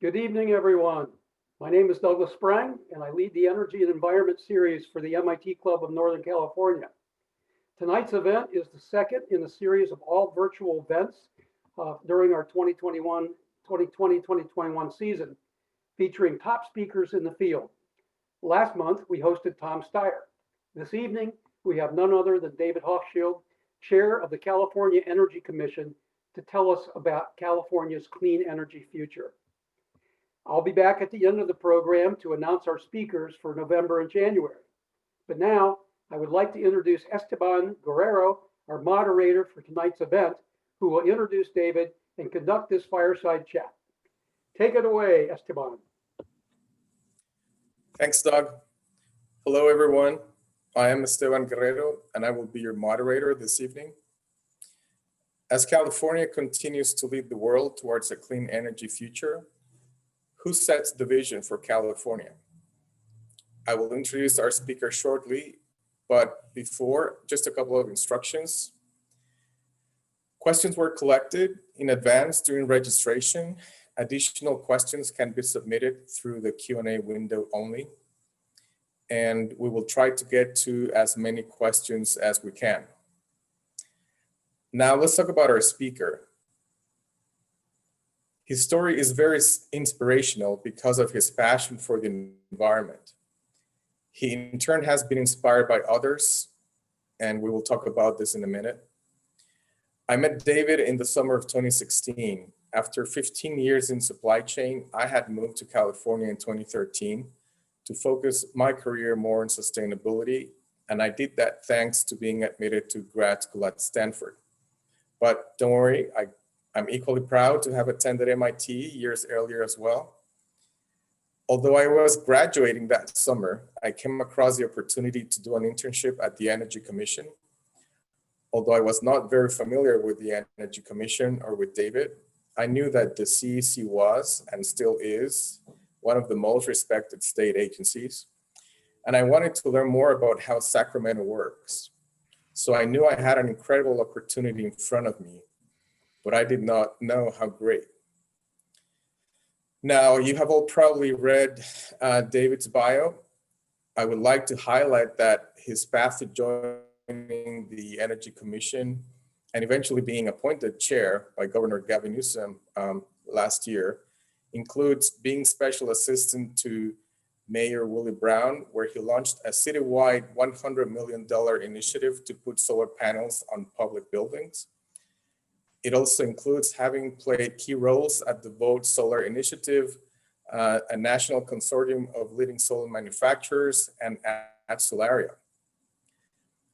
Good evening, everyone. My name is Douglas Sprang, and I lead the Energy and Environment series for the MIT Club of Northern California. Tonight's event is the second in a series of all virtual events during our 2020-2021 season, featuring top speakers in the field. Last month, we hosted Tom Steyer. This evening, we have none other than David Hochschild, Chair of the California Energy Commission, to tell us about California's clean energy future. I'll be back at the end of the program to announce our speakers for November and January. But now, I would like to introduce Esteban Guerrero, our moderator for tonight's event, who will introduce David and conduct this fireside chat. Take it away, Esteban. Thanks, Doug. Hello, everyone. I am Esteban Guerrero, and I will be your moderator this evening. As California continues to lead the world towards a clean energy future, who sets the vision for California? I will introduce our speaker shortly, but before, just a couple of instructions. Questions were collected in advance during registration. Additional questions can be submitted through the Q&A window only, and we will try to get to as many questions as we can. Now let's talk about our speaker. His story is very inspirational because of his passion for the environment. He in turn has been inspired by others, and we will talk about this in a minute. I met David in the summer of 2016. After 15 years in supply chain, I had moved to California in 2013 to focus my career more on sustainability, and I did that thanks to being admitted to grad school at Stanford. But don't worry, I'm equally proud to have attended MIT years earlier as well. Although I was graduating that summer, I came across the opportunity to do an internship at the Energy Commission. Although I was not very familiar with the Energy Commission or with David, I knew that the CEC was, and still is, one of the most respected state agencies. And I wanted to learn more about how Sacramento works. So I knew I had an incredible opportunity in front of me, but I did not know how great. Now, you have all probably read David's bio. I would like to highlight that his path to joining the Energy Commission and eventually being appointed chair by Governor Gavin Newsom last year includes being special assistant to Mayor Willie Brown, where he launched a citywide $100 million initiative to put solar panels on public buildings. It also includes having played key roles at the Vote Solar Initiative, a national consortium of leading solar manufacturers, and at Solaria.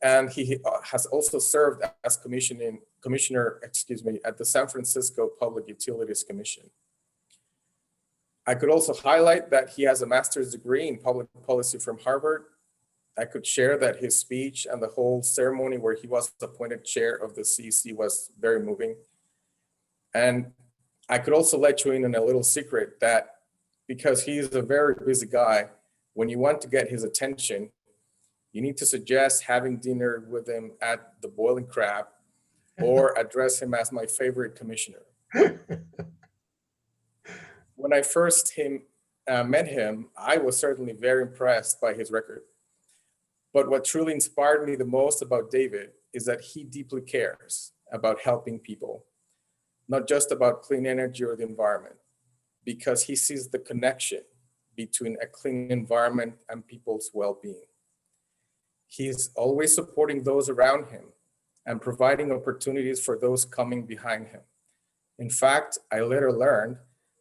And he has also served as commissioner at the San Francisco Public Utilities Commission. I could also highlight that he has a master's degree in public policy from Harvard. I could share that his speech and the whole ceremony where he was appointed chair of the CEC was very moving. And I could also let you in on a little secret that because he's a very busy guy, when you want to get his attention, you need to suggest having dinner with him at the Boiling Crab or address him as my favorite commissioner. When I first met him, I was certainly very impressed by his record. But what truly inspired me the most about David is that he deeply cares about helping people, not just about clean energy or the environment, because he sees the connection between a clean environment and people's well-being. He's always supporting those around him and providing opportunities for those coming behind him. In fact, I later learned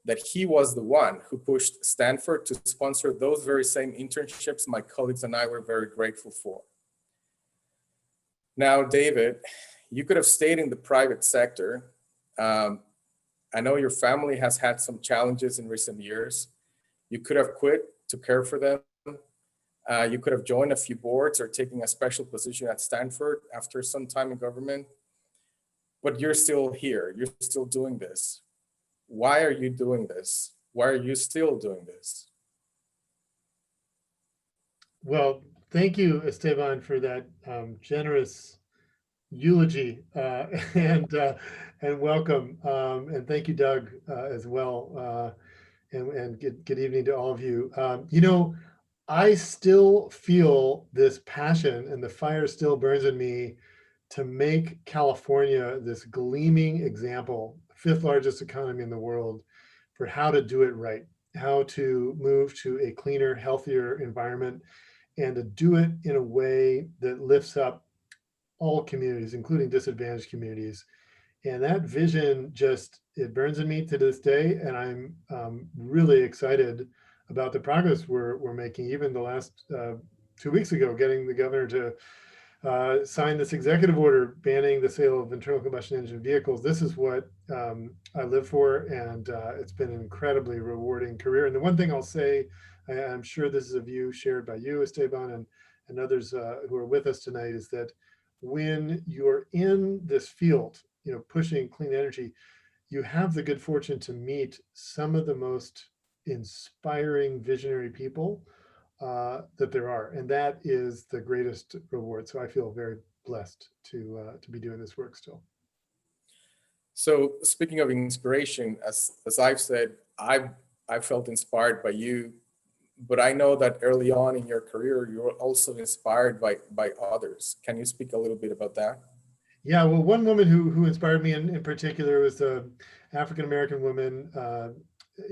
that he was the one who pushed Stanford to sponsor those very same internships my colleagues and I were very grateful for. Now, David, you could have stayed in the private sector. I know your family has had some challenges in recent years. You could have quit to care for them. You could have joined a few boards or taken a special position at Stanford after some time in government, but you're still here. You're still doing this. Why are you doing this? Why are you still doing this? Well, thank you, Esteban, for that generous eulogy and welcome. And thank you, Doug, as well. and good evening to all of you. You know, I still feel this passion and the fire still burns in me to make California this gleaming example, fifth largest economy in the world, for how to do it right, how to move to a cleaner, healthier environment, and to do it in a way that lifts up all communities, including disadvantaged communities. And that vision just, it burns in me to this day. And I'm really excited about the progress we're making. Even the last 2 weeks ago, getting the governor to sign this executive order banning the sale of internal combustion engine vehicles. This is what I live for, and it's been an incredibly rewarding career. And the one thing I'll say, I'm sure this is a view shared by you, Esteban, and others who are with us tonight, is that when you're in this field, you know, pushing clean energy, you have the good fortune to meet some of the most inspiring visionary people that there are, and that is the greatest reward. So I feel very blessed to be doing this work still. So speaking of inspiration, as I've said, I felt inspired by you, but I know that early on in your career, you were also inspired by others. Can you speak a little bit about that? Yeah, well, one woman who inspired me in particular was an African-American woman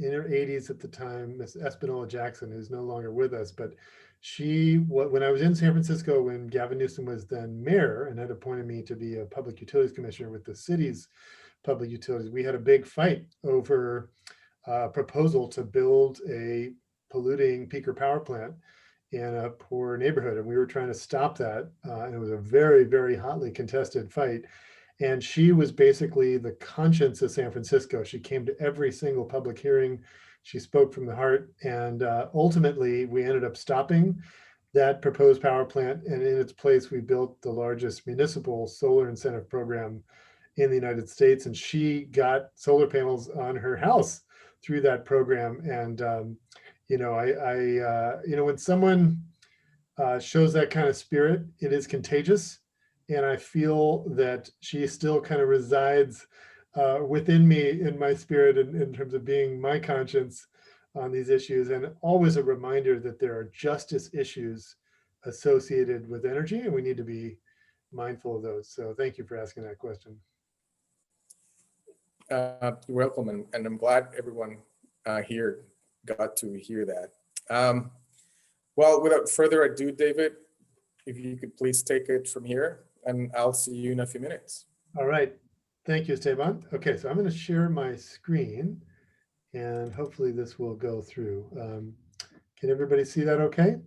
in her 80s at the time, Miss Espinola Jackson, who's no longer with us. But she, when I was in San Francisco, when Gavin Newsom was then mayor and had appointed me to be a public utilities commissioner with the city's public utilities, we had a big fight over a proposal to build a polluting peaker power plant in a poor neighborhood. And we were trying to stop that. And it was a very, very hotly contested fight. And she was basically the conscience of San Francisco. She came to every single public hearing. She spoke from the heart. And ultimately, we ended up stopping that proposed power plant. And in its place, we built the largest municipal solar incentive program in the United States. And she got solar panels on her house through that program. And you know, you know, when someone shows that kind of spirit, it is contagious. And I feel that she still kind of resides within me in my spirit in terms of being my conscience on these issues. And always a reminder that there are justice issues associated with energy, and we need to be mindful of those. So thank you for asking that question. You're welcome, and I'm glad everyone here got to hear that. Well, without further ado, David, if you could please take it from here, and I'll see you in a few minutes. All right. Thank you, Esteban. Okay, so I'm going to share my screen, and hopefully this will go through. Can everybody see that okay?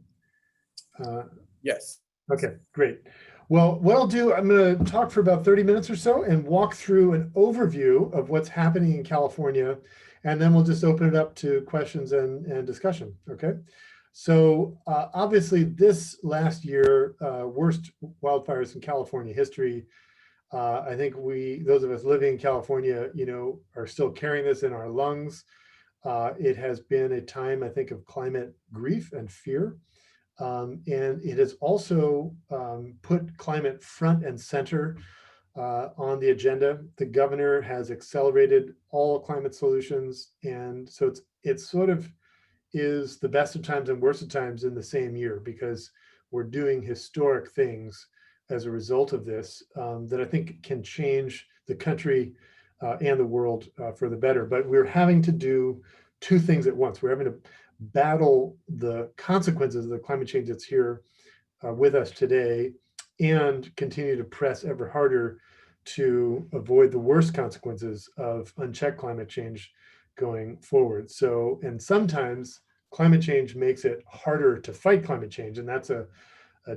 Yes. Okay, great. Well, what I'll do, I'm going to talk for about 30 minutes or so and walk through an overview of what's happening in California, and then we'll just open it up to questions and discussion, okay? So obviously this last year, worst wildfires in California history. I think those of us living in California, you know, are still carrying this in our lungs. It has been a time, I think, of climate grief and fear. And it has also put climate front and center on the agenda. The governor has accelerated all climate solutions. And so it's sort of is the best of times and worst of times in the same year, because we're doing historic things as a result of this that I think can change the country and the world for the better. But we're having to do two things at once. We're having to battle the consequences of the climate change that's here with us today, and continue to press ever harder to avoid the worst consequences of unchecked climate change going forward. So, and sometimes climate change makes it harder to fight climate change, and that's a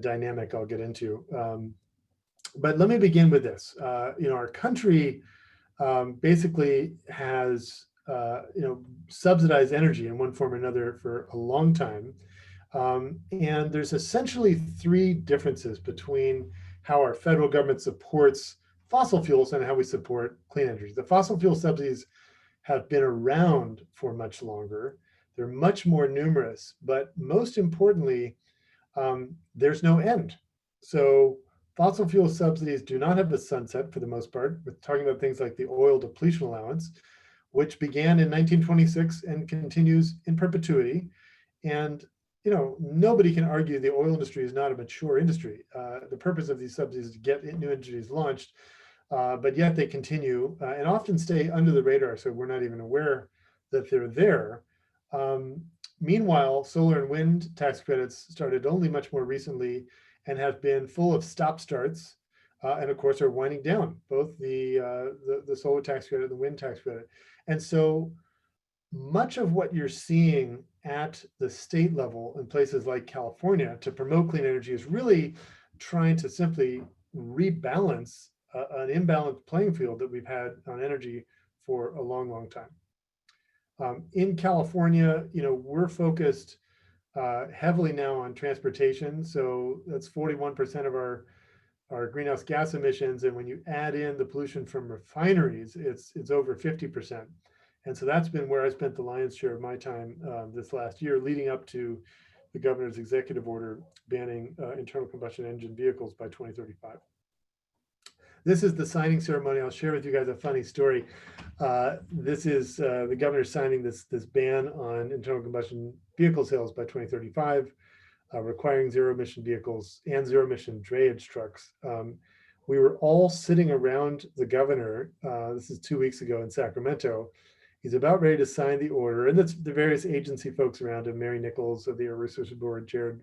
dynamic I'll get into. But let me begin with this. You know, our country basically has you know, subsidized energy in one form or another for a long time. And there's essentially three differences between how our federal government supports fossil fuels and how we support clean energy. The fossil fuel subsidies have been around for much longer. They're much more numerous, but most importantly, there's no end. So fossil fuel subsidies do not have a sunset for the most part. We're talking about things like the oil depletion allowance, which began in 1926 and continues in perpetuity. And nobody can argue the oil industry is not a mature industry. The purpose of these subsidies is to get new industries launched, but yet they continue and often stay under the radar, so we're not even aware that they're there. Meanwhile, solar and wind tax credits started only much more recently and have been full of stop-starts, and of course are winding down, both the solar tax credit and the wind tax credit. And so much of what you're seeing at the state level in places like California to promote clean energy is really trying to simply rebalance an imbalanced playing field that we've had on energy for a long, long time. In California, we're focused heavily now on transportation. So that's 41% of our greenhouse gas emissions. And when you add in the pollution from refineries, it's over 50%. And so that's been where I spent the lion's share of my time this last year, leading up to the governor's executive order banning internal combustion engine vehicles by 2035. This is the signing ceremony. I'll share with you guys a funny story. This is the governor signing this ban on internal combustion vehicle sales by 2035, requiring zero emission vehicles and zero emission drayage trucks. We were all sitting around the governor. This is 2 weeks ago in Sacramento. He's about ready to sign the order, and that's the various agency folks around him, Mary Nichols of the Air Resources Board, Jared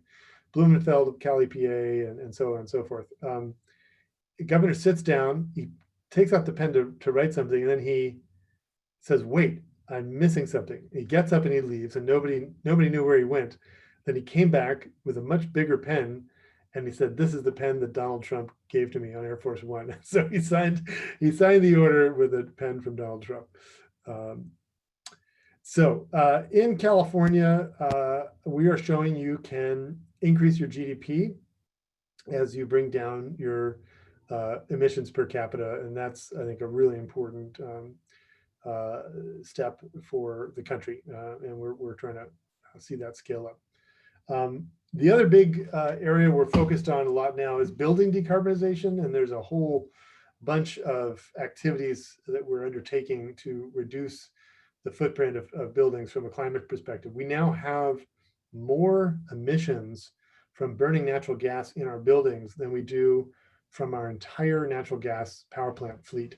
Blumenfeld of Cal EPA, and so on and so forth. The governor sits down, he takes out the pen to write something, and then he says, wait, I'm missing something. He gets up and he leaves, and nobody knew where he went. Then he came back with a much bigger pen, and he said, this is the pen that Donald Trump gave to me on Air Force One. So he signed the order with a pen from Donald Trump. In California, we are showing you can increase your GDP as you bring down your emissions per capita, and that's, I think, a really important step for the country, and we're trying to see that scale up. The other big area we're focused on a lot now is building decarbonization, and there's a whole bunch of activities that we're undertaking to reduce the footprint of buildings from a climate perspective. We now have more emissions from burning natural gas in our buildings than we do from our entire natural gas power plant fleet.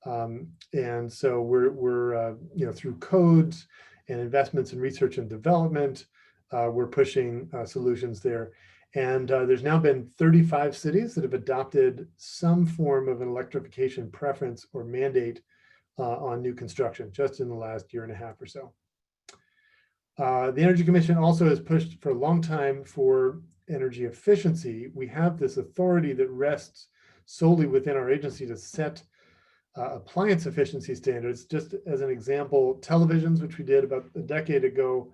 And so we're through codes and investments in research and development, we're pushing solutions there. And there's now been 35 cities that have adopted some form of an electrification preference or mandate on new construction just in the last year and a half or so. The Energy Commission also has pushed for a long time for energy efficiency. We have this authority that rests solely within our agency to set appliance efficiency standards. Just as an example, televisions, which we did about a decade ago,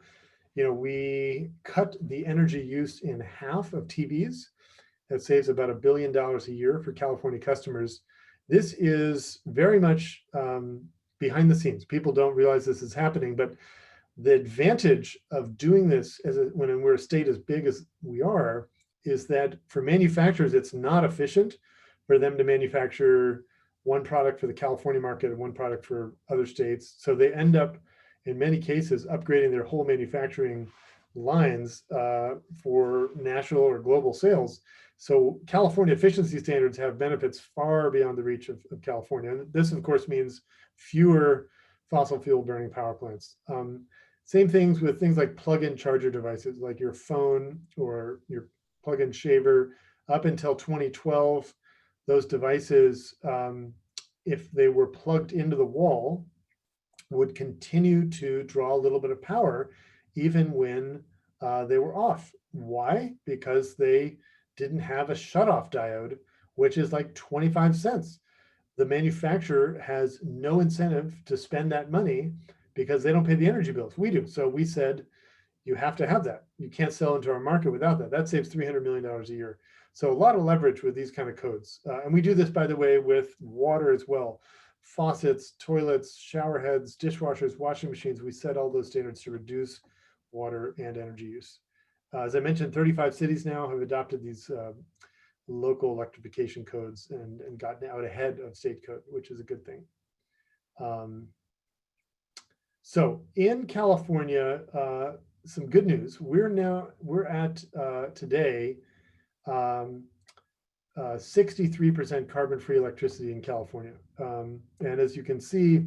we cut the energy use in half of TVs. That saves about $1 billion a year for California customers. This is very much behind the scenes. People don't realize this is happening, but the advantage of doing this when we're a state as big as we are is that for manufacturers, it's not efficient for them to manufacture one product for the California market and one product for other states. So they end up, in many cases, upgrading their whole manufacturing lines for national or global sales. So California efficiency standards have benefits far beyond the reach of California. And this, of course, means fewer fossil fuel burning power plants. Same things with things like plug-in charger devices, like your phone or your plug-in shaver. Up until 2012, those devices, if they were plugged into the wall, would continue to draw a little bit of power even when they were off. Why? Because they didn't have a shutoff diode, which is like 25 cents. The manufacturer has no incentive to spend that money because they don't pay the energy bills. We do. So we said, you have to have that. You can't sell into our market without that. That saves $300 million a year. So a lot of leverage with these kind of codes. And we do this, by the way, with water as well. Faucets, toilets, shower heads, dishwashers, washing machines. We set all those standards to reduce water and energy use. As I mentioned, 35 cities now have adopted these local electrification codes and gotten out ahead of state code, which is a good thing. So in California, some good news. We're at today 63% carbon-free electricity in California. And as you can see,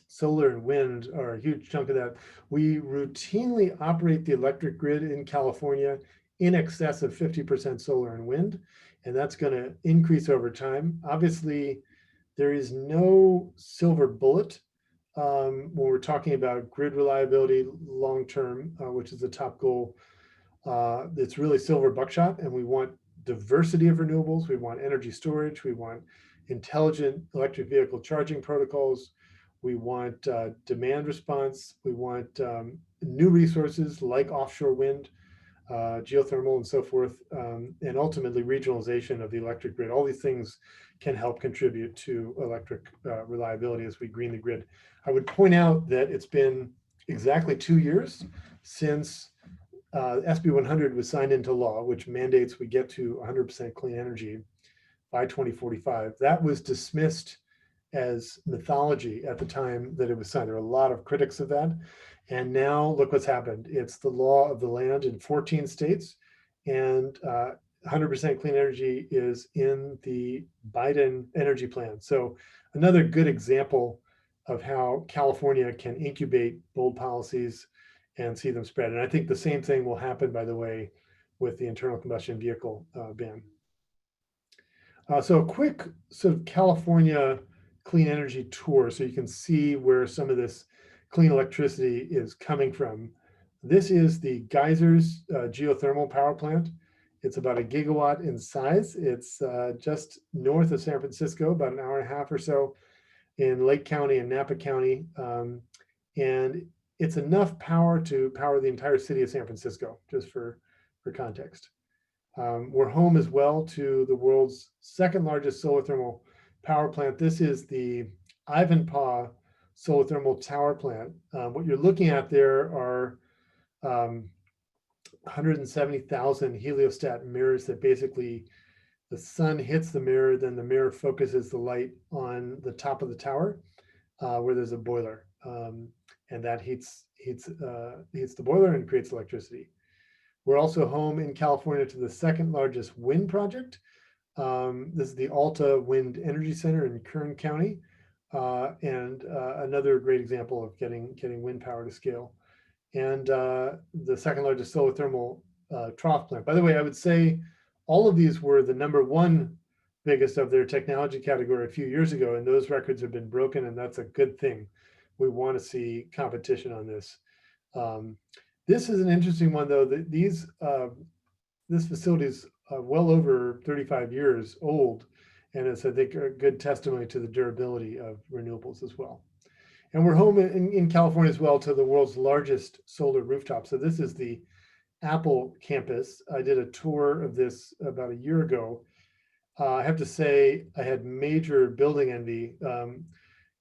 solar and wind are a huge chunk of that. We routinely operate the electric grid in California in excess of 50% solar and wind, and that's going to increase over time. Obviously, there is no silver bullet when we're talking about grid reliability long-term, which is the top goal. It's really silver buckshot, and we want diversity of renewables. We want energy storage. We want intelligent electric vehicle charging protocols. We want demand response. We want new resources like offshore wind, geothermal, and so forth, and ultimately regionalization of the electric grid. All these things can help contribute to electric reliability as we green the grid. I would point out that it's been exactly 2 years since SB 100 was signed into law, which mandates we get to 100% clean energy by 2045. That was dismissed as mythology at the time that it was signed. There were a lot of critics of that. And now look what's happened. It's the law of the land in 14 states, and 100% clean energy is in the Biden energy plan. So another good example of how California can incubate bold policies and see them spread. And I think the same thing will happen, by the way, with the internal combustion vehicle ban. So a quick sort of California clean energy tour so you can see where some of this clean electricity is coming from. This is the Geysers geothermal power plant. It's about 1 gigawatt in size. It's just north of San Francisco, about an hour and a half or so in Lake County and Napa County. And it's enough power to power the entire city of San Francisco, just for context. We're home as well to the world's second largest solar thermal power plant. This is the Ivanpah solar thermal tower plant. What you're looking at there are 170,000 heliostat mirrors that basically the sun hits the mirror, then the mirror focuses the light on the top of the tower where there's a boiler. And that heats the boiler and creates electricity. We're also home in California to the second largest wind project. This is the Alta Wind Energy Center in Kern County, and another great example of getting wind power to scale. And the second largest solar thermal Trough plant. By the way, I would say all of these were the #1 biggest of their technology category a few years ago, and those records have been broken, and that's a good thing. We want to see competition on this. This is an interesting one, though. This facility is well over 35 years old, and it's, I think, a good testimony to the durability of renewables as well. And we're home in California as well to the world's largest solar rooftop. So this is the Apple campus. I did a tour of this about a year ago. I have to say I had major building envy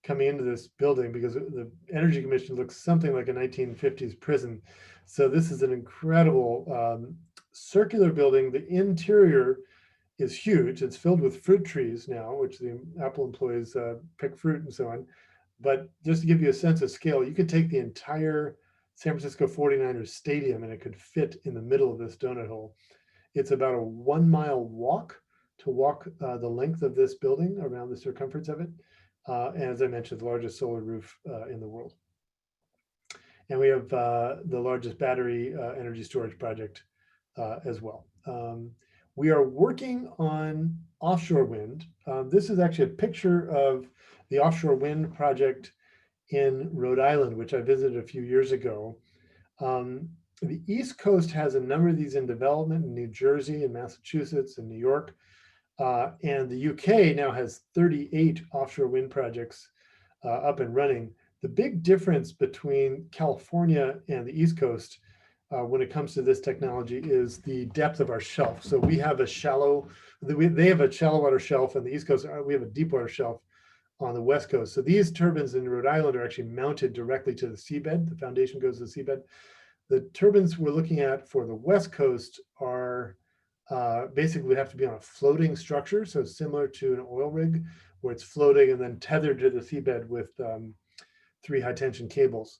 coming into this building because the Energy Commission looks something like a 1950s prison. So this is an incredible circular building. The interior is huge. It's filled with fruit trees now, which the Apple employees pick fruit and so on. But just to give you a sense of scale, you could take the entire San Francisco 49ers stadium and it could fit in the middle of this donut hole. It's about a 1 mile walk to walk the length of this building around the circumference of it. And as I mentioned, the largest solar roof in the world. And we have the largest battery energy storage project as well. We are working on offshore wind. This is actually a picture of the offshore wind project in Rhode Island, which I visited a few years ago. The East Coast has a number of these in development in New Jersey and Massachusetts and New York. And the UK now has 38 offshore wind projects up and running. The big difference between California and the East Coast when it comes to this technology is the depth of our shelf. So we have a shallow, they have a shallow water shelf on the East Coast. We have a deep water shelf on the West Coast. So these turbines in Rhode Island are actually mounted directly to the seabed. The foundation goes to the seabed. The turbines we're looking at for the West Coast are basically would have to be on a floating structure. So similar to an oil rig where it's floating and then tethered to the seabed with 3 high tension cables.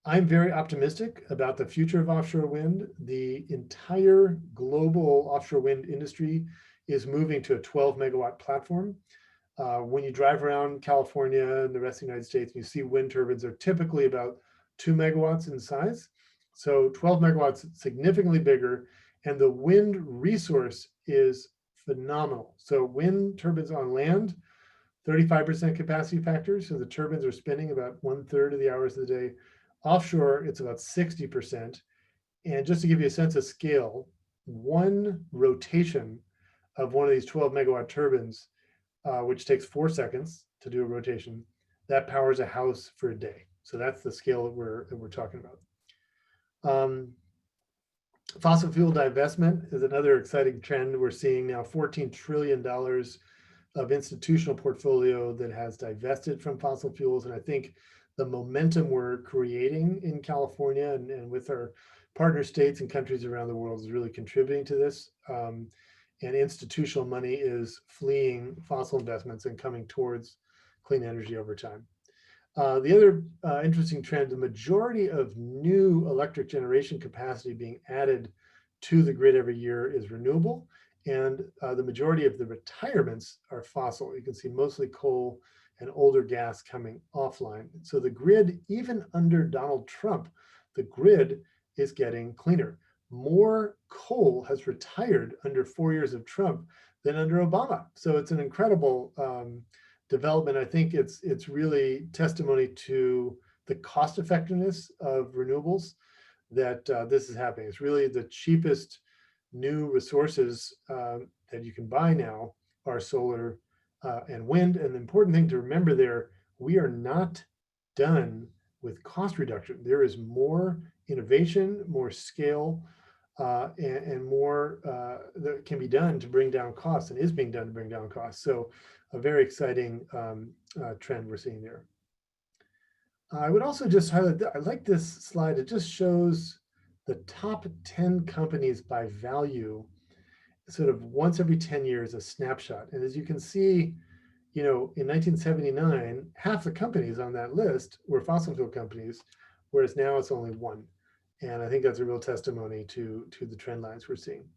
I'm very optimistic about the future of offshore wind. The entire global offshore wind industry is moving to a 12 megawatt platform. When you drive around California and the rest of the United States, you see wind turbines are typically about 2 megawatts in size. So 12 megawatts, significantly bigger, and the wind resource is phenomenal. So wind turbines on land, 35% capacity factor. So the turbines are spinning about 1/3 of the hours of the day. Offshore, it's about 60%. And just to give you a sense of scale, one rotation of one of these 12 megawatt turbines, which takes 4 seconds to do a rotation, that powers a house for a day. So that's the scale that we're talking about. Fossil fuel divestment is another exciting trend we're seeing now. $14 trillion of institutional portfolio that has divested from fossil fuels. And I think the momentum we're creating in California and with our partner states and countries around the world is really contributing to this. And institutional money is fleeing fossil investments and coming towards clean energy over time. The other interesting trend, the majority of new electric generation capacity being added to the grid every year is renewable, and the majority of the retirements are fossil. You can see mostly coal and older gas coming offline. So the grid, even under Donald Trump, the grid is getting cleaner. More coal has retired under 4 years of Trump than under Obama. So it's an incredible development. I think it's really testimony to the cost effectiveness of renewables that this is happening. It's really the cheapest new resources that you can buy now are solar and wind. And the important thing to remember there, we are not done with cost reduction. There is more innovation, more scale, and more that can be done to bring down costs and is being done to bring down costs. So a very exciting trend we're seeing there. I would also just highlight, I like this slide. It just shows the top 10 companies by value, sort of once every 10 years, a snapshot. And as you can see, you know, in 1979, half the companies on that list were fossil fuel companies, whereas now it's only one. And I think that's a real testimony to the trend lines we're seeing.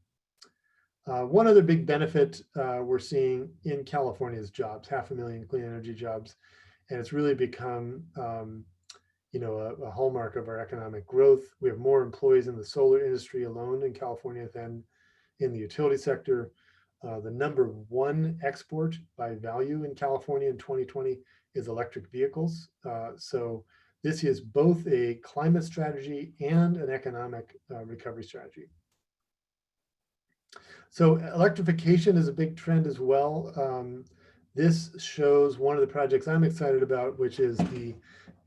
One other big benefit we're seeing in California is jobs, 500,000 clean energy jobs. And it's really become, you know, a hallmark of our economic growth. We have more employees in the solar industry alone in California than in the utility sector. The #1 export by value in California in 2020 is electric vehicles. So this is both a climate strategy and an economic recovery strategy. So electrification is a big trend as well. This shows one of the projects I'm excited about, which is the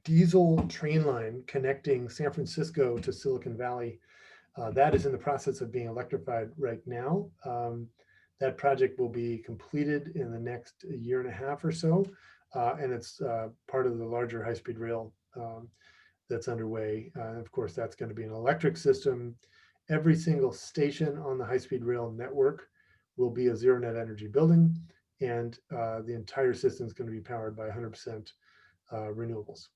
diesel train line connecting San Francisco to Silicon Valley. That is in the process of being electrified right now. That project will be completed in the next year and a half or so. And it's part of the larger high-speed rail that's underway. Of course, that's going to be an electric system. Every single station on the high-speed rail network will be a zero net energy building, and the entire system is going to be powered by 100% renewables.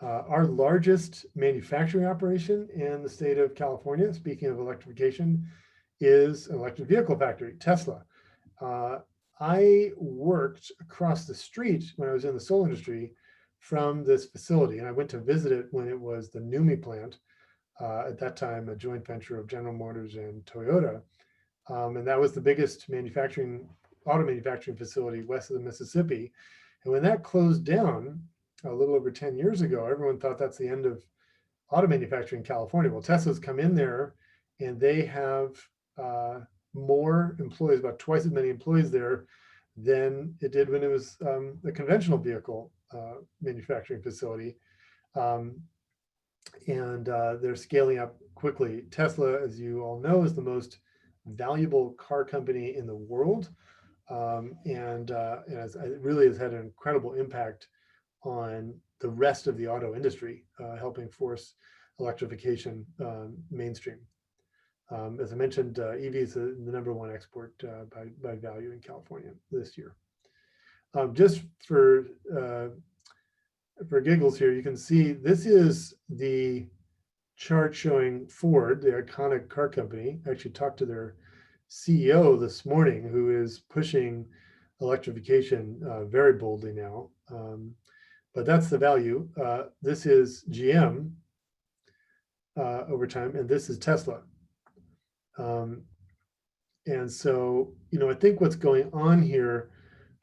Our largest manufacturing operation in the state of California, speaking of electrification, is an electric vehicle factory, Tesla. I worked across the street when I was in the solar industry from this facility, and I went to visit it when it was the NUMMI plant, at that time a joint venture of General Motors and Toyota. And that was the biggest auto manufacturing facility west of the Mississippi. And when that closed down a little over 10 years ago, everyone thought that's the end of auto manufacturing in California. Well, Tesla's come in there and they have more employees, about twice as many employees there than it did when it was a conventional vehicle manufacturing facility. And they're scaling up quickly. Tesla, as you all know, is the most valuable car company in the world. It really has had an incredible impact on the rest of the auto industry, helping force electrification mainstream. As I mentioned, EV is the #1 export by value in California this year. Just for for giggles here, you can see this is the chart showing Ford, the iconic car company. I actually talked to their CEO this morning, who is pushing electrification very boldly now. But that's the value. This is GM over time, and this is Tesla. And so, I think what's going on here,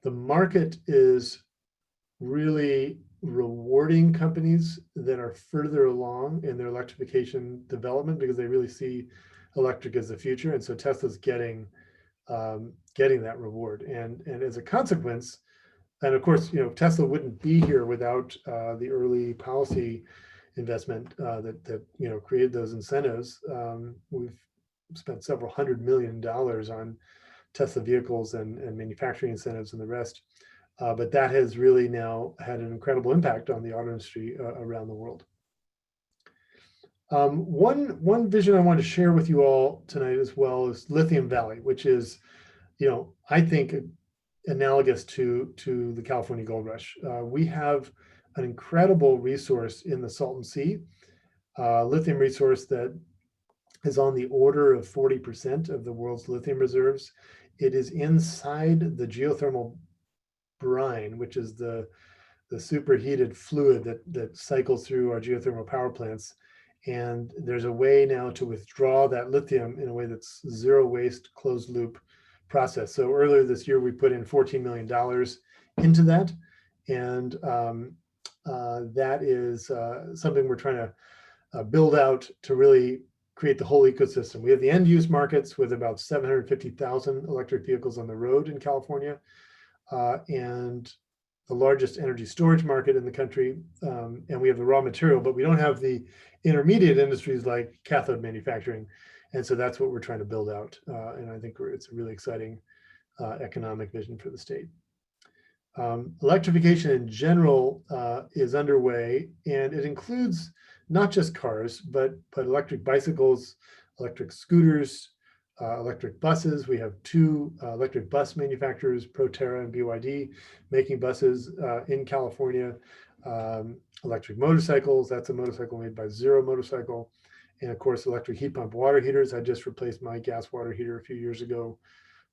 the market is really rewarding companies that are further along in their electrification development because they really see electric as the future. And so Tesla's getting that reward. And as a consequence, and of course, Tesla wouldn't be here without the early policy investment that created those incentives. We've spent several $100 million on Tesla vehicles and manufacturing incentives and the rest. But that has really now had an incredible impact on the auto industry around the world. One vision I want to share with you all tonight as well is Lithium Valley, which is, I think, analogous to the California gold rush. We have an incredible resource in the Salton Sea, lithium resource that is on the order of 40% of the world's lithium reserves. It is inside the geothermal brine, which is the superheated fluid that cycles through our geothermal power plants. And there's a way now to withdraw that lithium in a way that's zero waste, closed loop process. So earlier this year, we put in $14 million into that. And that is something we're trying to build out to really create the whole ecosystem. We have the end use markets with about 750,000 electric vehicles on the road in California, and the largest energy storage market in the country. And we have the raw material, but we don't have the intermediate industries like cathode manufacturing. And so that's what we're trying to build out. And I think it's a really exciting economic vision for the state. Electrification in general is underway, and it includes not just cars, but electric bicycles, electric scooters, electric buses. We have two electric bus manufacturers, Proterra and BYD, making buses in California. Electric motorcycles, that's a motorcycle made by Zero Motorcycle. And of course, electric heat pump water heaters. I just replaced my gas water heater a few years ago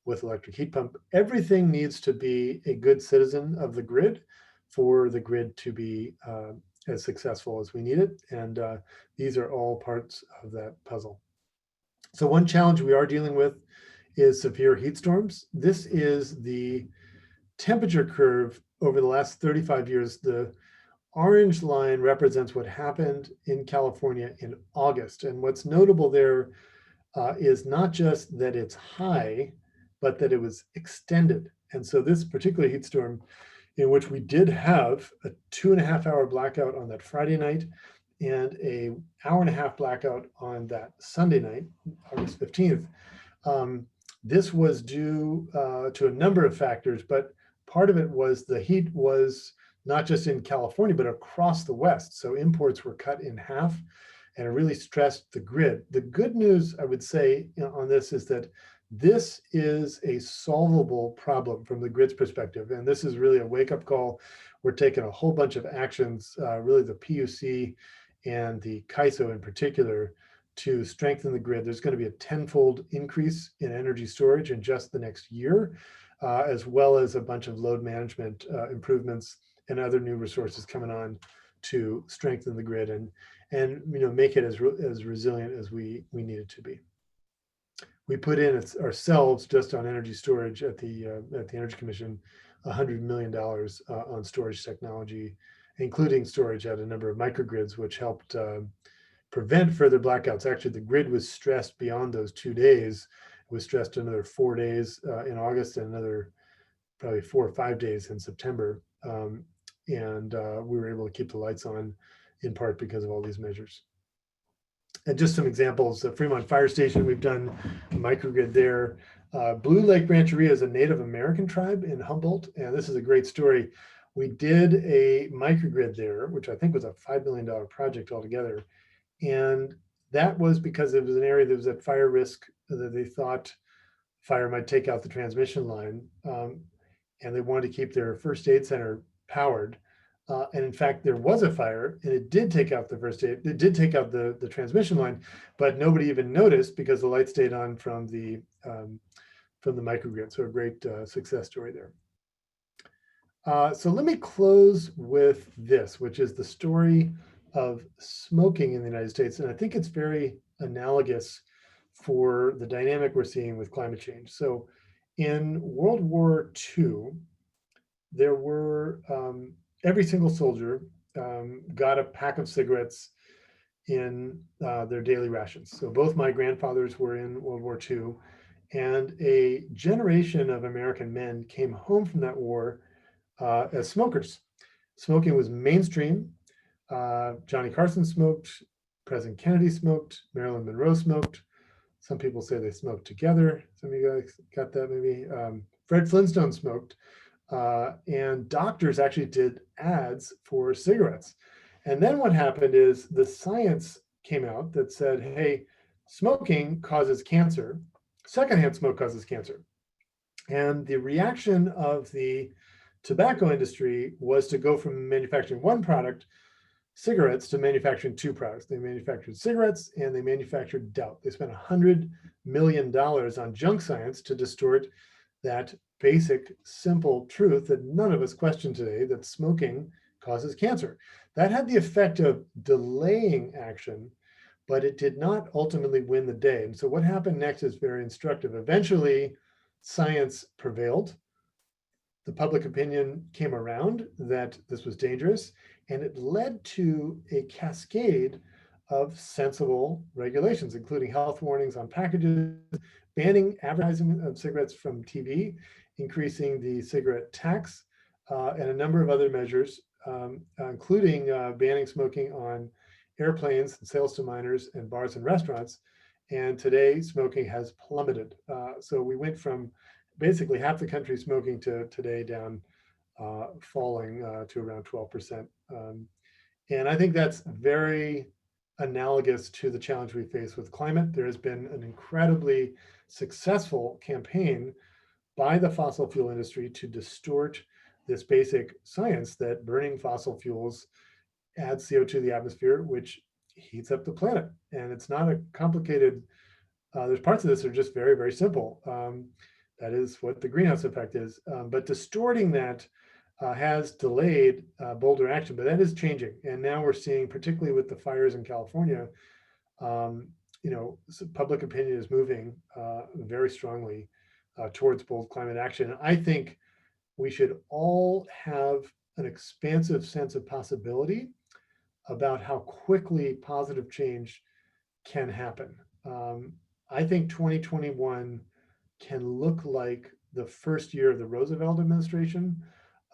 with electric heat pump. Everything needs to be a good citizen of the grid for the grid to be as successful as we need it. And these are all parts of that puzzle. So one challenge we are dealing with is severe heat storms. This is the temperature curve over the last 35 years. The orange line represents what happened in California in August. And what's notable there is not just that it's high, but that it was extended. And so this particular heat storm, in which we did have a 2.5-hour blackout on that Friday night and a 1.5-hour blackout on that Sunday night, August 15th. This was due to a number of factors, but part of it was the heat was not just in California, but across the West. So imports were cut in half, and it really stressed the grid. The good news, I would say, on this is that this is a solvable problem from the grid's perspective. And this is really a wake-up call. We're taking a whole bunch of actions, really the PUC and the CAISO in particular, to strengthen the grid. There's going to be a 10-fold increase in energy storage in just the next year, as well as a bunch of load management improvements and other new resources coming on to strengthen the grid and make it as resilient as we need it to be. We put in ourselves just on energy storage at the Energy Commission $100 million on storage technology, including storage at a number of microgrids, which helped prevent further blackouts. Actually, the grid was stressed beyond those 2 days. It was stressed another 4 days in August and another probably 4 or 5 days in September. And we were able to keep the lights on in part because of all these measures. And just some examples, the Fremont Fire Station, we've done a microgrid there. Blue Lake Rancheria is a Native American tribe in Humboldt, and this is a great story. We did a microgrid there, which I think was a $5 million project altogether. And that was because it was an area that was at fire risk, that they thought fire might take out the transmission line. And they wanted to keep their first aid center powered. And in fact, there was a fire and it did take out the first aid, it did take out the transmission line, but nobody even noticed because the light stayed on from the microgrid. So a great success story there. So let me close with this, which is the story of smoking in the United States. And I think it's very analogous for the dynamic we're seeing with climate change. So in World War II, there were every single soldier got a pack of cigarettes in their daily rations. So both my grandfathers were in World War II, and a generation of American men came home from that war as smokers. Smoking was mainstream. Johnny Carson smoked, President Kennedy smoked, Marilyn Monroe smoked. Some people say they smoked together. Some of you guys got that maybe. Fred Flintstone smoked. And doctors actually did ads for cigarettes. And then what happened is the science came out that said, hey, smoking causes cancer. Secondhand smoke causes cancer. And the reaction of the tobacco industry was to go from manufacturing one product, cigarettes, to manufacturing two products. They manufactured cigarettes and they manufactured doubt. They spent $100 million on junk science to distort that basic, simple truth that none of us question today, that smoking causes cancer. That had the effect of delaying action, but it did not ultimately win the day. And so what happened next is very instructive. Eventually, science prevailed. The public opinion came around that this was dangerous, and it led to a cascade of sensible regulations, including health warnings on packages, banning advertising of cigarettes from TV, increasing the cigarette tax, and a number of other measures, including banning smoking on airplanes and sales to minors and bars and restaurants. And today, smoking has plummeted. So we went from basically half the country smoking to today down, falling to around 12%. And I think that's very analogous to the challenge we face with climate. There has been an incredibly successful campaign by the fossil fuel industry to distort this basic science that burning fossil fuels adds CO2 to the atmosphere, which heats up the planet. And it's not a complicated, there's parts of this that are just very, very simple. That is what the greenhouse effect is. But distorting that has delayed bolder action, but that is changing. And now we're seeing, particularly with the fires in California, public opinion is moving very strongly towards bold climate action. And I think we should all have an expansive sense of possibility about how quickly positive change can happen. I think 2021 can look like the first year of the Roosevelt administration,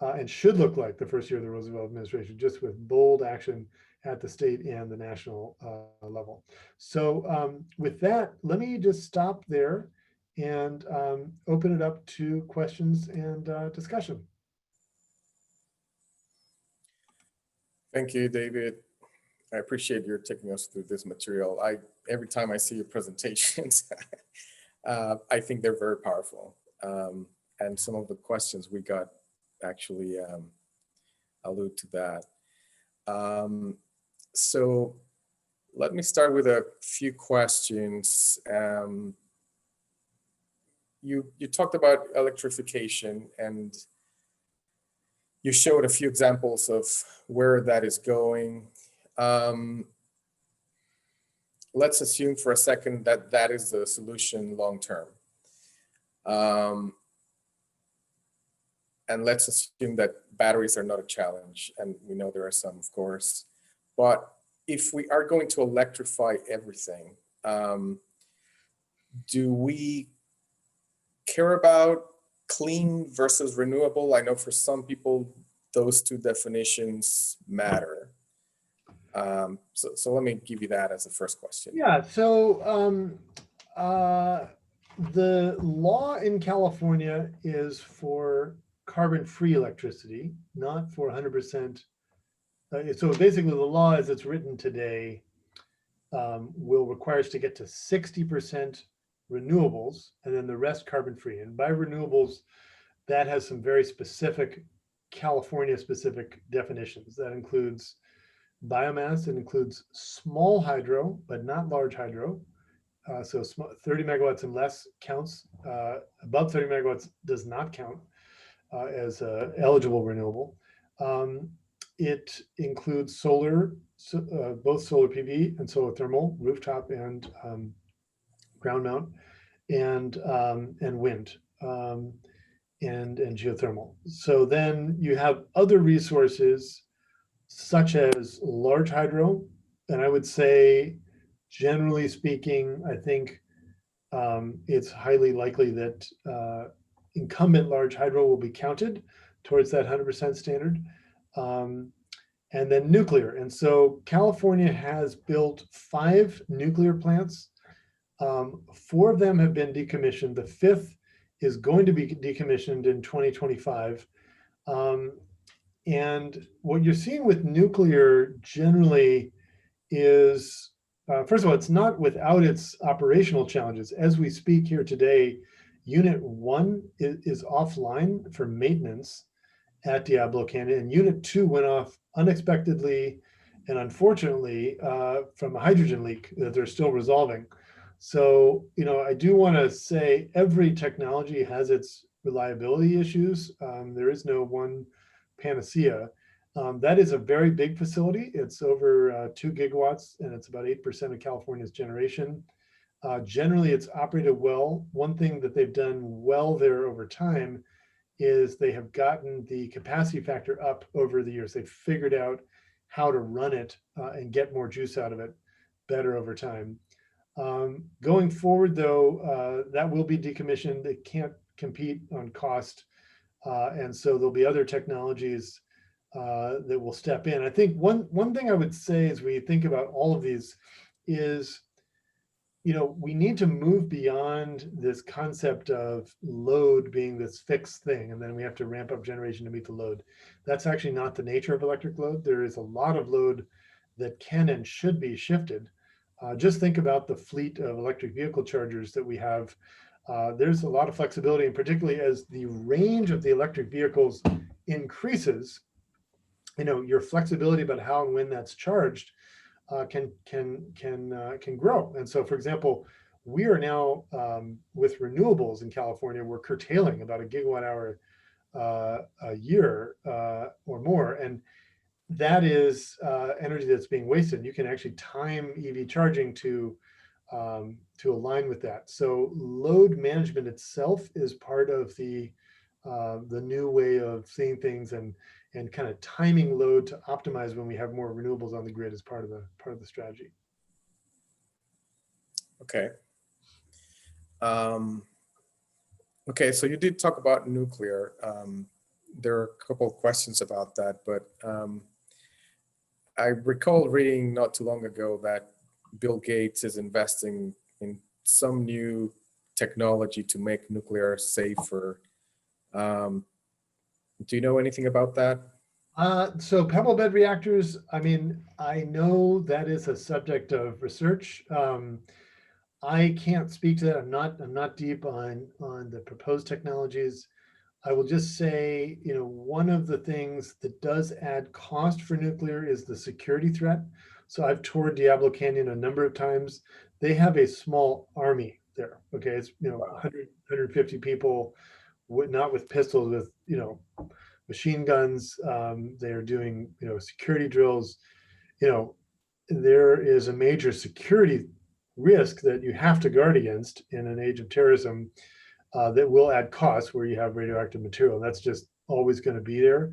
and should look like the first year of the Roosevelt administration, just with bold action at the state and the national level. So with that, let me just stop there and open it up to questions and discussion. Thank you, David. I appreciate your taking us through this material. Every time I see your presentations, I think they're very powerful. And some of the questions we got actually allude to that. So let me start with a few questions. You talked about electrification, and you showed a few examples of where that is going. Let's assume for a second that that is the solution long term. And let's assume that batteries are not a challenge, and we know there are some, of course. But if we are going to electrify everything, do we care about clean versus renewable? I know for some people, those two definitions matter. So let me give you that as the first question. Yeah, so the law in California is for carbon-free electricity, not for 100%. So basically the law as it's written today will require us to get to 60% renewables and then the rest carbon-free. And by renewables, that has some very specific California specific definitions. That includes biomass, it includes small hydro, but not large hydro. So 30 megawatts and less counts. Above 30 megawatts does not count as eligible renewable. It includes solar, both solar PV and solar thermal, rooftop and ground mount, and wind and geothermal. So then you have other resources such as large hydro, and I would say, generally speaking, I think it's highly likely that incumbent large hydro will be counted towards that 100% standard. And then nuclear. And so California has built 5 nuclear plants. 4 of them have been decommissioned. The 5th is going to be decommissioned in 2025. And what you're seeing with nuclear generally is, first of all, it's not without its operational challenges. As we speak here today, Unit 1 is offline for maintenance at Diablo Canyon, and Unit 2 went off unexpectedly and unfortunately from a hydrogen leak that they're still resolving. So, I do want to say every technology has its reliability issues. There is no one panacea. That is a very big facility. It's over 2 gigawatts, and it's about 8% of California's generation. Generally, it's operated well. One thing that they've done well there over time is they have gotten the capacity factor up over the years. They've figured out how to run it and get more juice out of it better over time. Going forward, though, that will be decommissioned. It can't compete on cost. And so there'll be other technologies that will step in. I think one thing I would say as we think about all of these is, we need to move beyond this concept of load being this fixed thing, and then we have to ramp up generation to meet the load. That's actually not the nature of electric load. There is a lot of load that can and should be shifted. Just think about the fleet of electric vehicle chargers that we have. There's a lot of flexibility, and particularly as the range of the electric vehicles increases, your flexibility about how and when that's charged can grow. And so, for example, we are now with renewables in California, we're curtailing about 1 gigawatt hour a year or more, and that is energy that's being wasted. You can actually time EV charging to align with that. So load management itself is part of the new way of seeing things, and kind of timing load to optimize when we have more renewables on the grid is part of the strategy. Okay. Okay, so you did talk about nuclear. There are a couple of questions about that, but I recall reading not too long ago that Bill Gates is investing in some new technology to make nuclear safer. Do you know anything about that? So pebble bed reactors, I know that is a subject of research. I can't speak to that. I'm not deep on the proposed technologies. I will just say, one of the things that does add cost for nuclear is the security threat. So I've toured Diablo Canyon a number of times. They have a small army there. Okay, it's 100, 150 people, not with pistols, with machine guns. They are doing security drills. There is a major security risk that you have to guard against in an age of terrorism that will add costs where you have radioactive material. That's just always going to be there.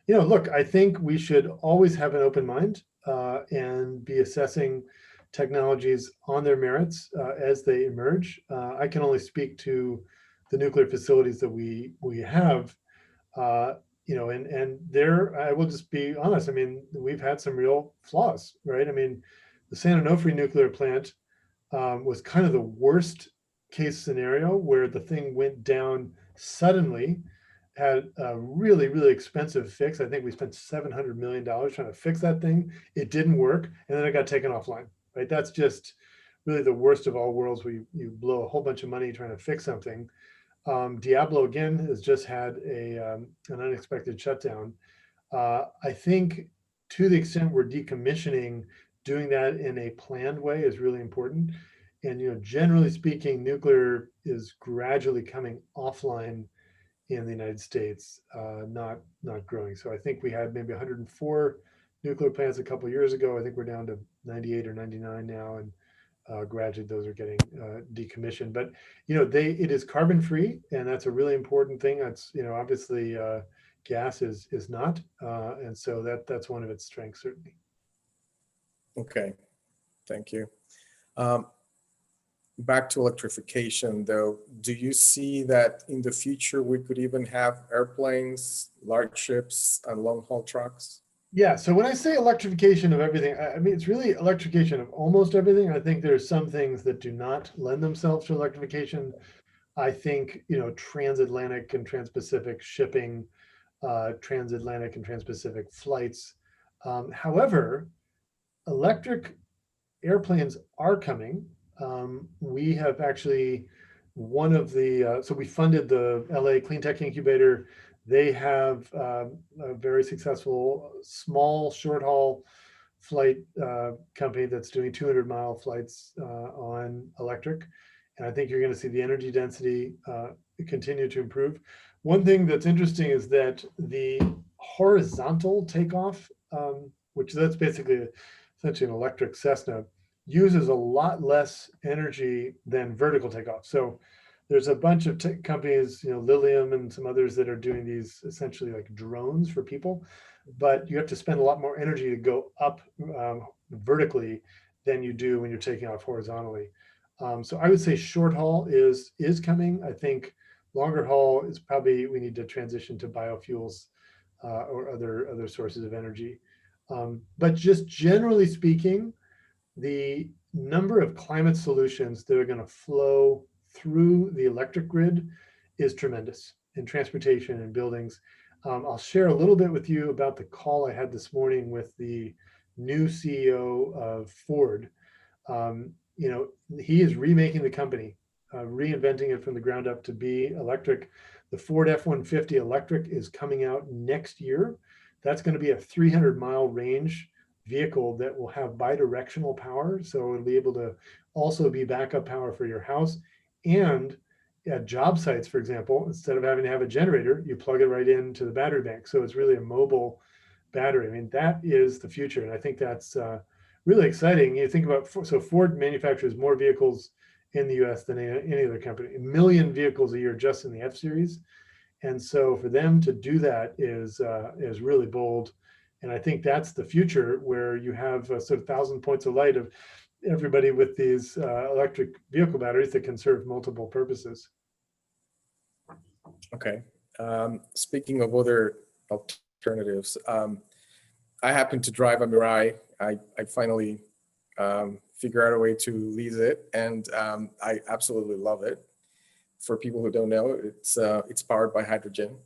Look, I think we should always have an open mind and be assessing technologies on their merits as they emerge. I can only speak to the nuclear facilities that we have, and there, I will just be honest. We've had some real flaws, right? The San Onofre nuclear plant was kind of the worst case scenario, where the thing went down suddenly, had a really, really expensive fix. I think we spent $700 million trying to fix that thing. It didn't work, and then it got taken offline, right? That's just really the worst of all worlds, where you blow a whole bunch of money trying to fix something. Diablo again has just had an unexpected shutdown. I think to the extent we're decommissioning, doing that in a planned way is really important. And generally speaking, nuclear is gradually coming offline in the United States, not growing. So I think we had maybe 104 nuclear plants a couple of years ago. I think we're down to 98 or 99 now, and gradually those are getting decommissioned. But it is carbon free, and that's a really important thing. That's obviously gas is not, and so that's one of its strengths certainly. Okay, thank you. Back to electrification, though, do you see that in the future we could even have airplanes, large ships, and long-haul trucks? Yeah, so when I say electrification of everything, I mean, it's really electrification of almost everything. I think there's some things that do not lend themselves to electrification. I think, transatlantic and transpacific shipping, transatlantic and transpacific flights. However, electric airplanes are coming. We have actually so we funded the LA Clean Tech Incubator. They have a very successful small short haul flight company that's doing 200-mile flights on electric. And I think you're going to see the energy density continue to improve. One thing that's interesting is that the horizontal takeoff, which that's basically essentially an electric Cessna, uses a lot less energy than vertical takeoff. So there's a bunch of companies, Lithium and some others that are doing these essentially like drones for people, but you have to spend a lot more energy to go up vertically than you do when you're taking off horizontally. So I would say short haul is coming. I think longer haul is probably, we need to transition to biofuels or other sources of energy. But just generally speaking, the number of climate solutions that are going to flow through the electric grid is tremendous in transportation and buildings. I'll share a little bit with you about the call I had this morning with the new CEO of Ford. He is remaking the company, reinventing it from the ground up to be electric. The Ford F-150 electric is coming out next year. That's going to be a 300-mile range vehicle that will have bidirectional power. So it'll be able to also be backup power for your house. And at job sites, for example, instead of having to have a generator, you plug it right into the battery bank. So it's really a mobile battery. I mean, that is the future. And I think that's really exciting. You think about, so Ford manufactures more vehicles in the US than any other company, 1 million vehicles a year just in the F-Series. And so for them to do that is really bold. And I think that's the future, where you have sort of 1,000 points of light of everybody with these electric vehicle batteries that can serve multiple purposes. Okay. Speaking of other alternatives, I happen to drive a Mirai. I finally figured out a way to lease it, and I absolutely love it. For people who don't know, it's powered by hydrogen.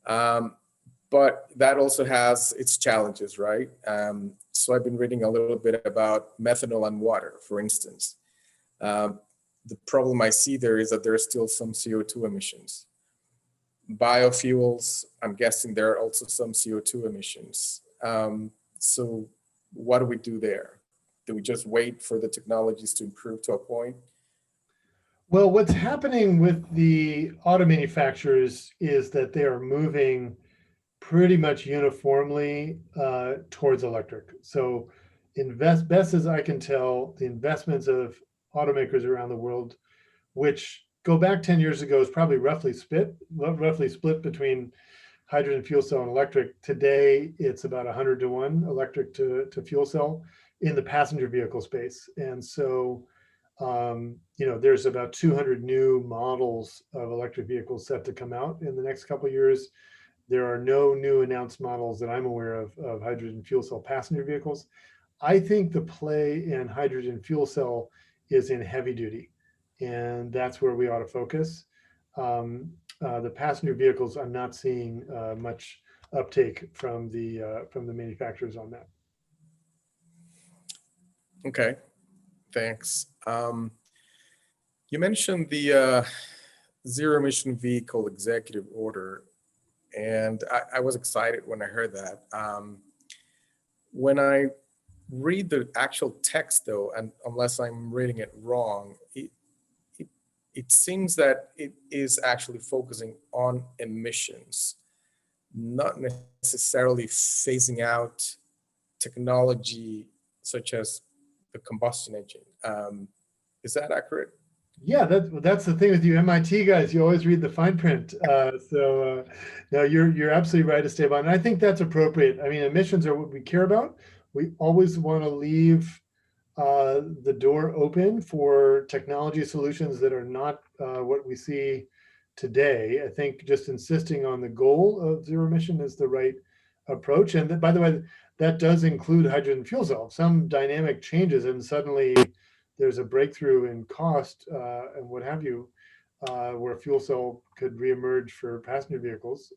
But that also has its challenges, right? So I've been reading a little bit about methanol and water, for instance. The problem I see there is that there are still some CO2 emissions. Biofuels, I'm guessing there are also some CO2 emissions. So what do we do there? Do we just wait for the technologies to improve to a point? Well, what's happening with the auto manufacturers is that they are moving pretty much uniformly towards electric. So best as I can tell, the investments of automakers around the world, which go back 10 years ago, is probably roughly split between hydrogen fuel cell and electric. Today, it's about 100 to 1 electric to fuel cell in the passenger vehicle space. And so, there's about 200 new models of electric vehicles set to come out in the next couple of years. There are no new announced models that I'm aware of hydrogen fuel cell passenger vehicles. I think the play in hydrogen fuel cell is in heavy duty, and that's where we ought to focus. The passenger vehicles, I'm not seeing much uptake from the manufacturers on that. Okay, thanks. You mentioned the zero emission vehicle executive order. And I was excited when I heard that. When I read the actual text though, and unless I'm reading it wrong, it seems that it is actually focusing on emissions, not necessarily phasing out technology such as the combustion engine. Is that accurate? Yeah, that's the thing with you MIT guys. You always read the fine print. No, you're absolutely right, Esteban. And I think that's appropriate. I mean, emissions are what we care about. We always want to leave the door open for technology solutions that are not what we see today. I think just insisting on the goal of zero emission is the right approach. And by the way, that does include hydrogen fuel cell. Some dynamic changes and suddenly there's a breakthrough in cost and what have you, where fuel cell could reemerge for passenger vehicles.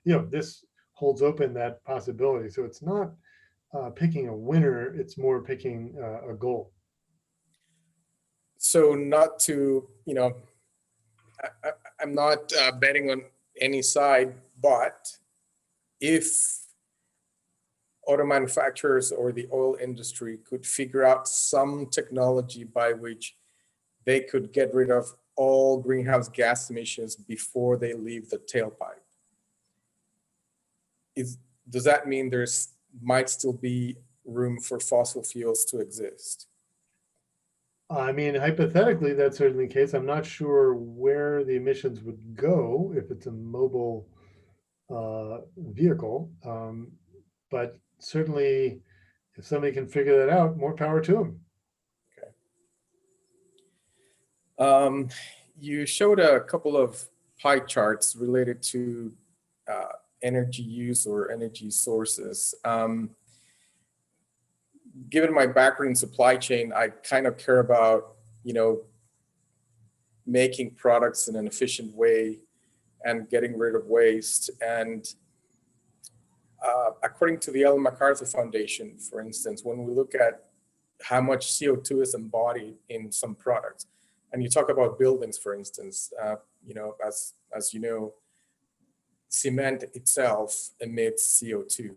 This holds open that possibility. So it's not picking a winner, it's more picking a goal. So not to, I'm not betting on any side, but if auto manufacturers or the oil industry could figure out some technology by which they could get rid of all greenhouse gas emissions before they leave the tailpipe, does that mean there's might still be room for fossil fuels to exist? I mean, hypothetically, that's certainly the case. I'm not sure where the emissions would go if it's a mobile vehicle, but certainly if somebody can figure that out, more power to them. Okay. You showed a couple of pie charts related to energy use or energy sources. Given my background in supply chain, I kind of care about, making products in an efficient way and getting rid of waste. And according to the Ellen MacArthur Foundation, for instance, when we look at how much CO2 is embodied in some products, and you talk about buildings, for instance, as you know, cement itself emits CO2.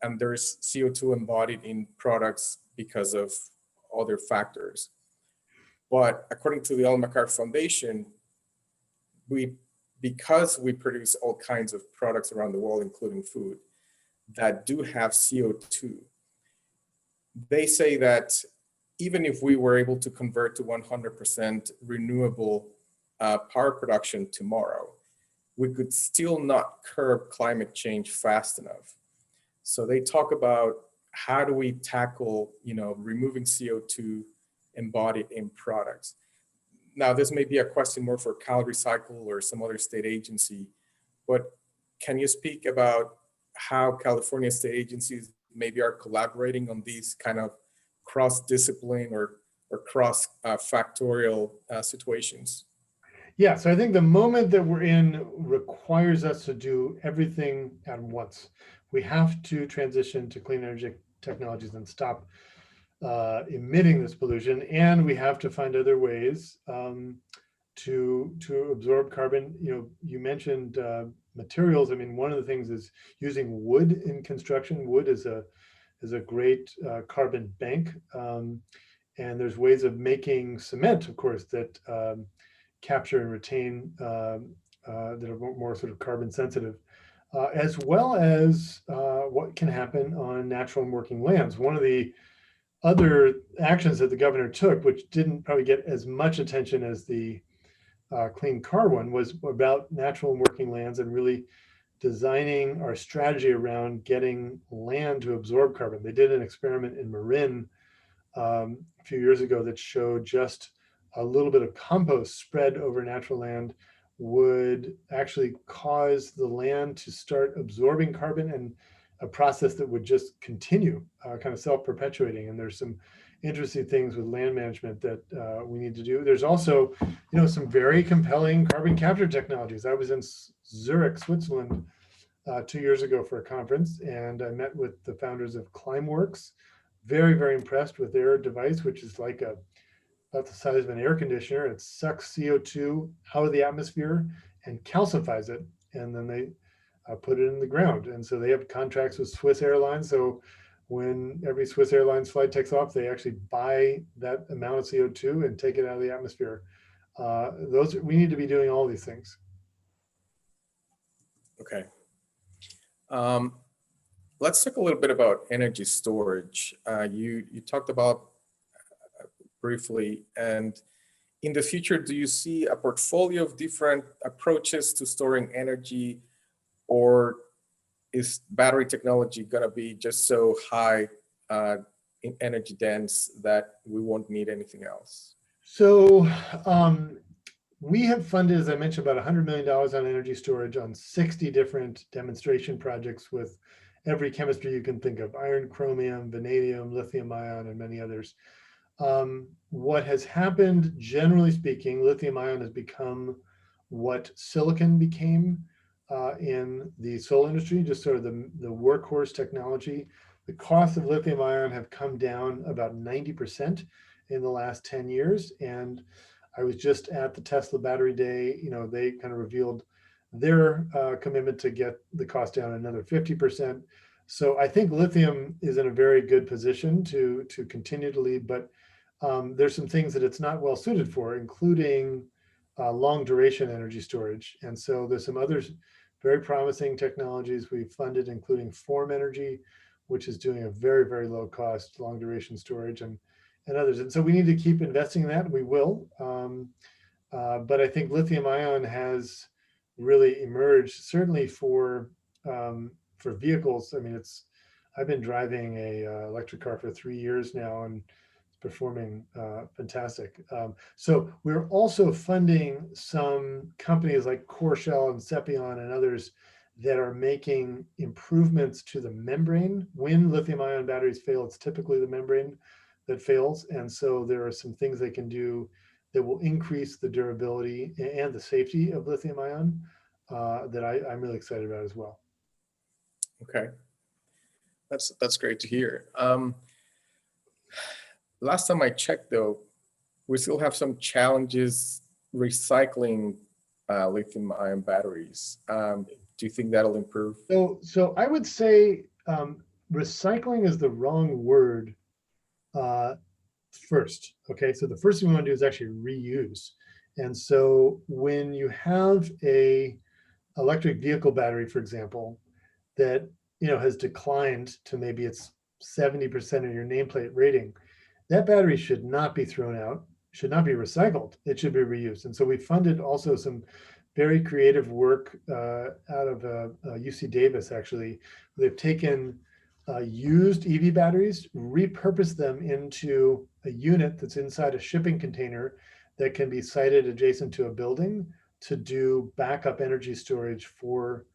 And there's CO2 embodied in products because of other factors. But according to the Ellen MacArthur Foundation, because we produce all kinds of products around the world, including food, that do have CO2, they say that even if we were able to convert to 100% renewable power production tomorrow, we could still not curb climate change fast enough. So they talk about how do we tackle, removing CO2 embodied in products. Now, this may be a question more for CalRecycle or some other state agency, but can you speak about how California state agencies maybe are collaborating on these kind of cross-discipline or cross-factorial situations? Yeah, so I think the moment that we're in requires us to do everything at once. We have to transition to clean energy technologies and stop emitting this pollution, and we have to find other ways to absorb carbon. You mentioned materials. I mean, one of the things is using wood in construction. Wood is a great carbon bank, and there's ways of making cement, of course, that capture and retain that are more sort of carbon sensitive, as well as what can happen on natural and working lands. One of the other actions that the governor took, which didn't probably get as much attention as the clean car one, was about natural and working lands and really designing our strategy around getting land to absorb carbon. They did an experiment in Marin a few years ago that showed just a little bit of compost spread over natural land would actually cause the land to start absorbing carbon, and a process that would just continue, kind of self-perpetuating. And there's some interesting things with land management that we need to do. There's also, some very compelling carbon capture technologies. I was in Zurich, Switzerland 2 years ago for a conference, and I met with the founders of Climeworks. Very, very impressed with their device, which is like a about the size of an air conditioner. It sucks CO2 out of the atmosphere and calcifies it, and then they put it in the ground. And so they have contracts with Swiss Airlines. So when every Swiss Airlines flight takes off, they actually buy that amount of CO2 and take it out of the atmosphere. We need to be doing all these things. Okay. Let's talk a little bit about energy storage. You talked about briefly, and in the future, do you see a portfolio of different approaches to storing energy, or is battery technology going to be just so high in energy dense that we won't need anything else? So we have funded, as I mentioned, about $100 million on energy storage on 60 different demonstration projects with every chemistry you can think of: iron, chromium, vanadium, lithium ion, and many others. What has happened, generally speaking, lithium ion has become what silicon became in the solar industry, just sort of the workhorse technology. The cost of lithium ion have come down about 90% in the last 10 years. And I was just at the Tesla Battery Day. They kind of revealed their commitment to get the cost down another 50%. So I think lithium is in a very good position to continue to lead, but there's some things that it's not well suited for, including long duration energy storage. And so there's some other very promising technologies we've funded, including Form Energy, which is doing a very, very low cost long duration storage, and others. And so we need to keep investing in that, and we will. But I think lithium ion has really emerged, certainly for vehicles. I mean, I've been driving a electric car for 3 years now, and it's performing fantastic. So we're also funding some companies like Hochschild and Sepion and others that are making improvements to the membrane. When lithium ion batteries fail, it's typically the membrane that fails. And so there are some things they can do that will increase the durability and the safety of lithium ion that I'm really excited about as well. Okay, that's great to hear. Last time I checked, though, we still have some challenges recycling lithium-ion batteries. Do you think that'll improve? So I would say recycling is the wrong word first. Okay, so the first thing we want to do is actually reuse. And so when you have a electric vehicle battery, for example, that has declined to maybe it's 70% of your nameplate rating, that battery should not be thrown out, should not be recycled. It should be reused. And so we funded also some very creative work out of UC Davis, actually. They've taken used EV batteries, repurposed them into a unit that's inside a shipping container that can be sited adjacent to a building to do backup energy storage for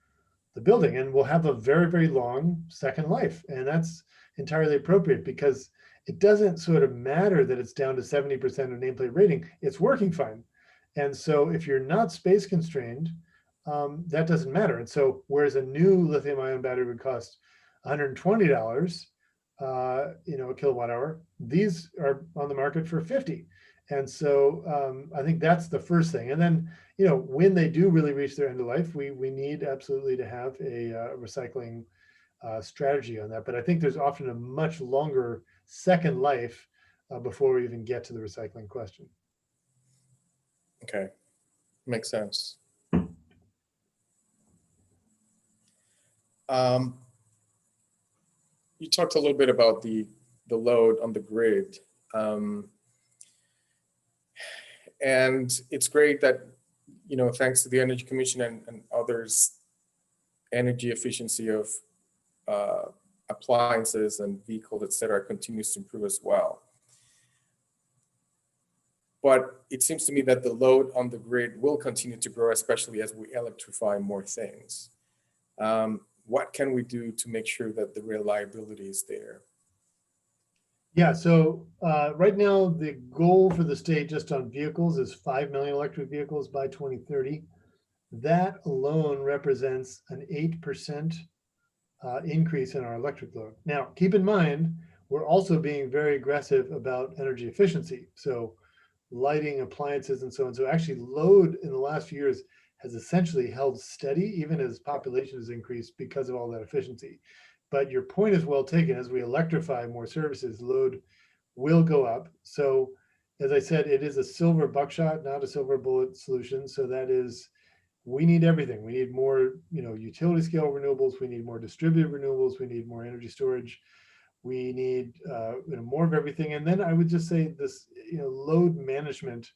the building. And we'll have a very, very long second life. And that's entirely appropriate, because it doesn't sort of matter that it's down to 70% of nameplate rating. It's working fine. And so if you're not space constrained, that doesn't matter. And so whereas a new lithium ion battery would cost $120, a kilowatt hour, these are on the market for 50. And so I think that's the first thing. And then, when they do really reach their end of life, we need absolutely to have a recycling strategy on that. But I think there's often a much longer second life before we even get to the recycling question. Okay, makes sense. You talked a little bit about the load on the grid. And it's great that, thanks to the Energy Commission and others, energy efficiency of appliances and vehicles, et cetera, continues to improve as well. But it seems to me that the load on the grid will continue to grow, especially as we electrify more things. What can we do to make sure that the reliability is there? Yeah, so right now the goal for the state just on vehicles is 5 million electric vehicles by 2030. That alone represents an 8% increase in our electric load. Now, keep in mind, we're also being very aggressive about energy efficiency. So lighting, appliances, and so on. So actually load in the last few years has essentially held steady, even as population has increased because of all that efficiency. But your point is well taken. As we electrify more services, load will go up. So as I said, it is a silver buckshot, not a silver bullet solution. So that is, we need everything. We need more, utility scale renewables. We need more distributed renewables. We need more energy storage. We need more of everything. And then I would just say this, load management.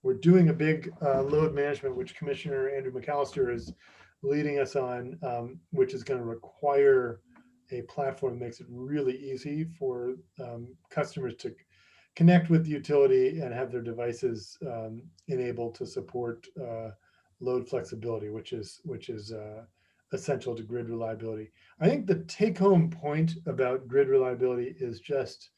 We're doing a big load management, which Commissioner Andrew McAllister is leading us on, which is going to require a platform that makes it really easy for customers to connect with the utility and have their devices enabled to support load flexibility, which is essential to grid reliability. I think the take-home point about grid reliability is just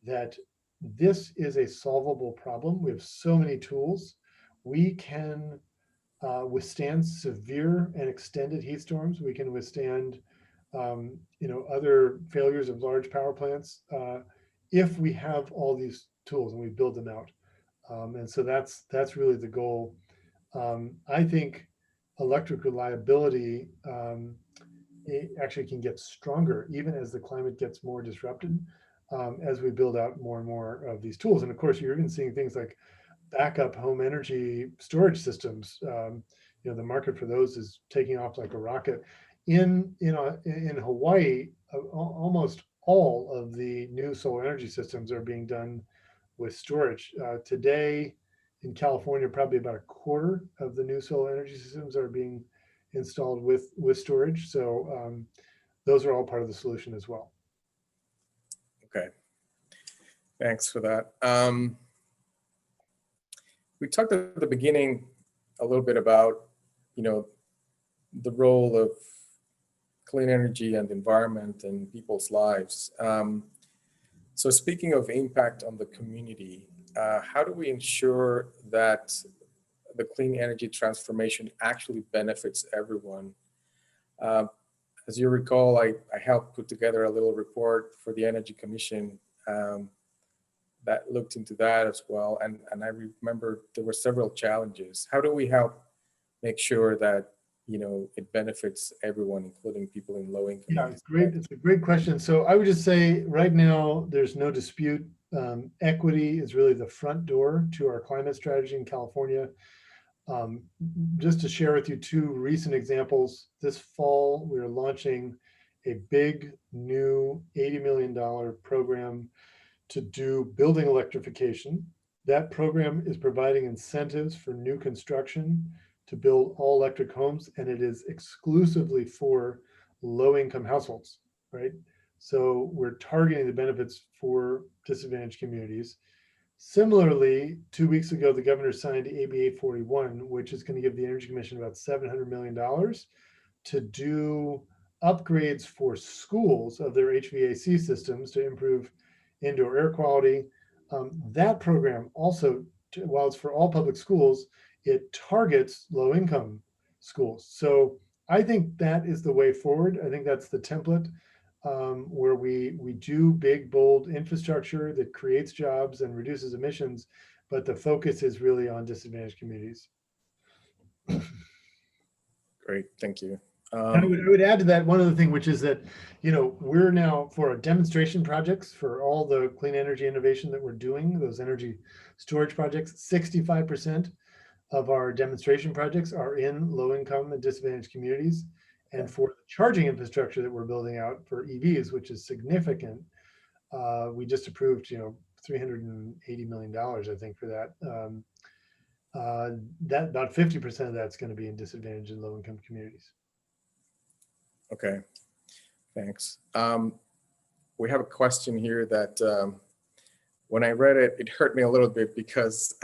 that this is a solvable problem. We have so many tools. We can withstand severe and extended heat storms. We can withstand other failures of large power plants if we have all these tools and we build them out. And so that's really the goal. I think electric reliability it actually can get stronger even as the climate gets more disrupted as we build out more and more of these tools. And of course, you're even seeing things like backup home energy storage systems. The market for those is taking off like a rocket. In Hawaii, almost all of the new solar energy systems are being done with storage. Today in California, probably about a quarter of the new solar energy systems are being installed with storage. So those are all part of the solution as well. Okay, thanks for that. We talked at the beginning a little bit about, the role of clean energy and the environment and people's lives. So speaking of impact on the community, how do we ensure that the clean energy transformation actually benefits everyone? As you recall, I helped put together a little report for the Energy Commission that looked into that as well. And I remember there were several challenges. How do we help make sure that it benefits everyone, including people in low income? Yeah, it's great. It's a great question. So I would just say right now, there's no dispute. Equity is really the front door to our climate strategy in California. Just to share with you two recent examples, this fall, we're launching a big new $80 million program to do building electrification. That program is providing incentives for new construction to build all electric homes, and it is exclusively for low-income households, right? So we're targeting the benefits for disadvantaged communities. Similarly, 2 weeks ago, the governor signed AB 841, which is going to give the Energy Commission about $700 million to do upgrades for schools of their HVAC systems to improve indoor air quality. That program also, while it's for all public schools, it targets low-income schools. So I think that is the way forward. I think that's the template where we do big, bold infrastructure that creates jobs and reduces emissions, but the focus is really on disadvantaged communities. Great, thank you. I would add to that one other thing, which is that, we're now for our demonstration projects for all the clean energy innovation that we're doing, those energy storage projects, 65% of our demonstration projects are in low income and disadvantaged communities. And for the charging infrastructure that we're building out for EVs, which is significant, we just approved, $380 million, I think, for that. That about 50% of that's going to be in disadvantaged and low income communities. Okay, thanks. We have a question here that when I read it, it hurt me a little bit because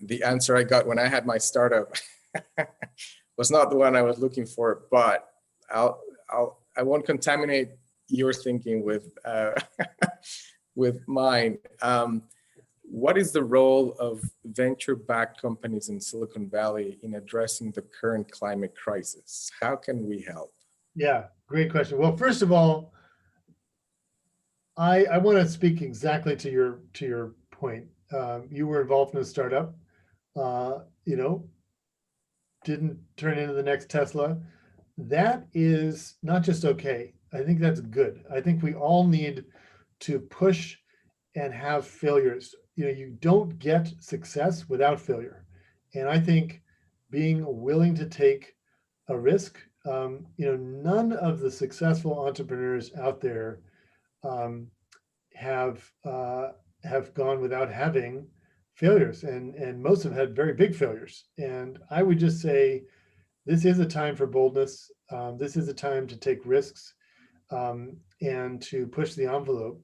the answer I got when I had my startup was not the one I was looking for, but I won't contaminate your thinking with with mine. What is the role of venture-backed companies in Silicon Valley in addressing the current climate crisis? How can we help? Yeah, great question. Well, first of all, I want to speak exactly to your point. You were involved in a startup, you know, didn't turn into the next Tesla. That is not just okay. I think that's good. I think we all need to push and have failures. You know, you don't get success without failure. And I think being willing to take a risk, you know, none of the successful entrepreneurs out there um, have have gone without having failures, and most have had very big failures. And I would just say this is a time for boldness. This is a time to take risks and to push the envelope.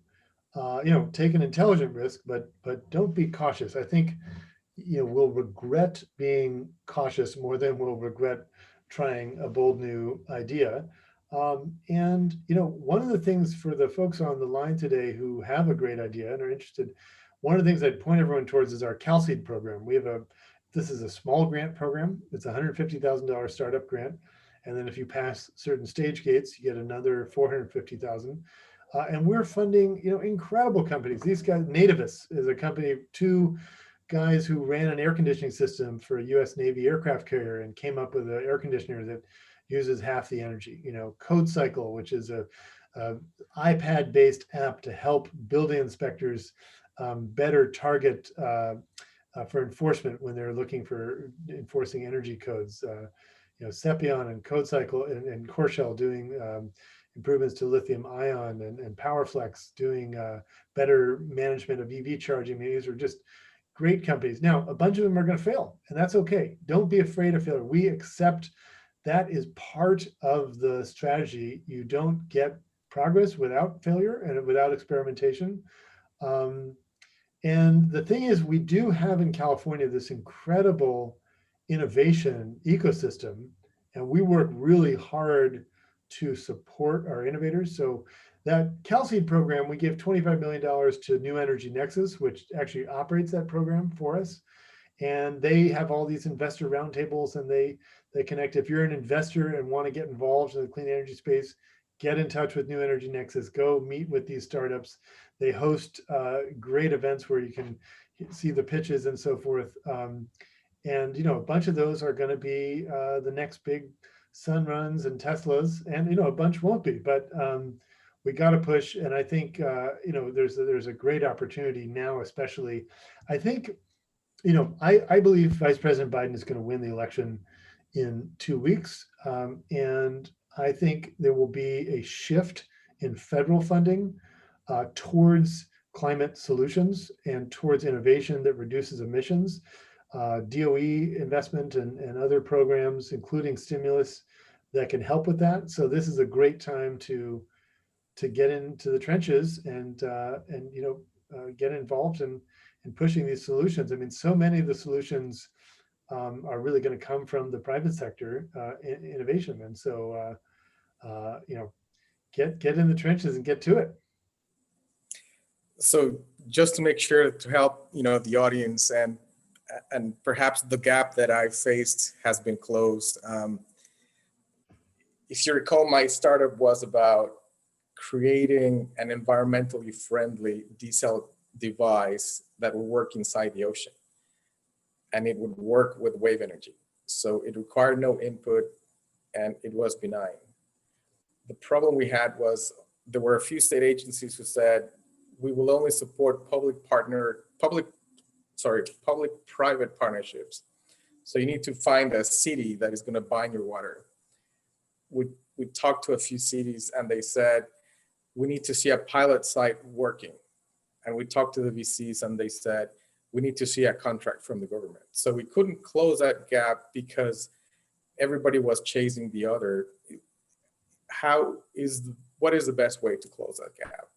You know, take an intelligent risk, but don't be cautious. I think, you know, we'll regret being cautious more than we'll regret trying a bold new idea. And you know, one of the things for the folks on the line today who have a great idea and are interested, one of the things I'd point everyone towards is our CalSeed program. We have this is a small grant program. It's a $150,000 startup grant. And then if you pass certain stage gates, you get another $450,000. And we're funding, you know, incredible companies. These guys, Nativus is a company, two guys who ran an air conditioning system for a US Navy aircraft carrier and came up with an air conditioner that uses half the energy. You know, Code Cycle, which is a iPad-based app to help building inspectors better target for enforcement when they're looking for enforcing energy codes. You know, Sepion and Code Cycle and Hochschild doing improvements to lithium ion, and PowerFlex doing better management of EV charging. I mean, these are just great companies. Now, a bunch of them are going to fail, and that's okay. Don't be afraid of failure. We accept that is part of the strategy. You don't get progress without failure and without experimentation. And the thing is, we do have in California this incredible innovation ecosystem, and we work really hard to support our innovators. So that CalSeed program, we give $25 million to New Energy Nexus, which actually operates that program for us. And they have all these investor roundtables, and they connect. If you're an investor and want to get involved in the clean energy space, get in touch with New Energy Nexus, go meet with these startups. They host great events where you can see the pitches and so forth. And, you know, a bunch of those are going to be the next big Sunruns and Teslas, and, you know, a bunch won't be, but we got to push. And I think, you know, there's a great opportunity now, especially. I think, you know, I believe Vice President Biden is going to win the election in 2 weeks. And I think there will be a shift in federal funding towards climate solutions and towards innovation that reduces emissions. DOE investment and other programs, including stimulus, that can help with that. So this is a great time to get into the trenches and you know, get involved in pushing these solutions. I mean, so many of the solutions are really going to come from the private sector innovation, and so you know, get in the trenches and get to it. So just to make sure to help, you know, the audience and perhaps the gap that I faced has been closed. If you recall, my startup was about creating an environmentally friendly diesel device that would work inside the ocean, and it would work with wave energy. So it required no input, and it was benign. The problem we had was there were a few state agencies who said, we will only support public-private partnerships. So you need to find a city that is going to buy your water. We talked to a few cities, and they said, we need to see a pilot site working. And we talked to the VCs, and they said, we need to see a contract from the government. So we couldn't close that gap because everybody was chasing the other. What is the best way to close that gap?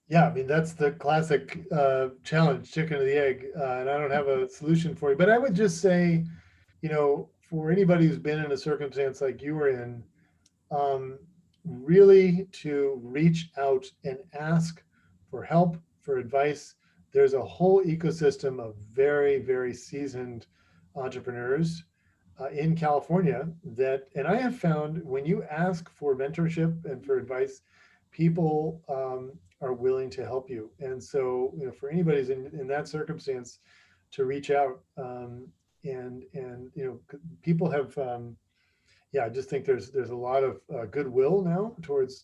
Yeah, I mean, that's the classic challenge, chicken or the egg, and I don't have a solution for you. But I would just say, you know, for anybody who's been in a circumstance like you were in, really to reach out and ask for help, for advice. There's a whole ecosystem of very, very seasoned entrepreneurs in California and I have found when you ask for mentorship and for advice, people are willing to help you. And so, for anybody's in that circumstance, to reach out, and people have, yeah, I just think there's a lot of goodwill now towards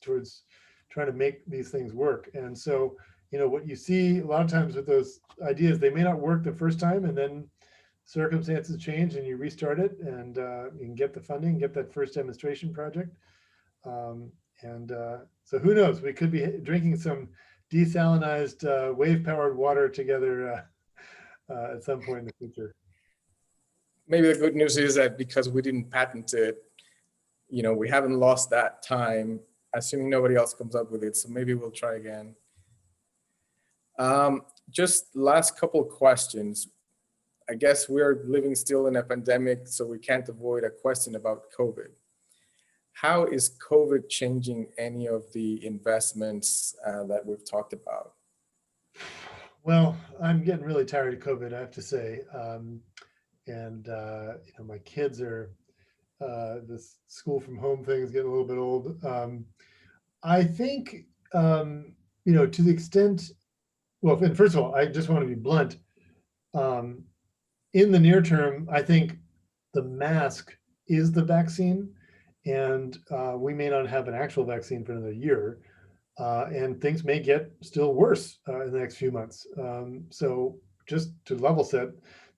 trying to make these things work. And so, what you see a lot of times with those ideas, they may not work the first time, and then circumstances change and you restart it, and you can get the funding, get that first demonstration project. So who knows, we could be drinking some desalinized wave-powered water together at some point in the future. Maybe the good news is that because we didn't patent it, we haven't lost that time, assuming nobody else comes up with it. So maybe we'll try again. Just last couple of questions. I guess we're living still in a pandemic, so we can't avoid a question about COVID. How is COVID changing any of the investments that we've talked about? Well, I'm getting really tired of COVID, I have to say. My kids are, this school from home thing is getting a little bit old. I think, to the extent, well, and first of all, I just want to be blunt. In the near term, I think the mask is the vaccine, and we may not have an actual vaccine for another year, and things may get still worse in the next few months. So just to level set,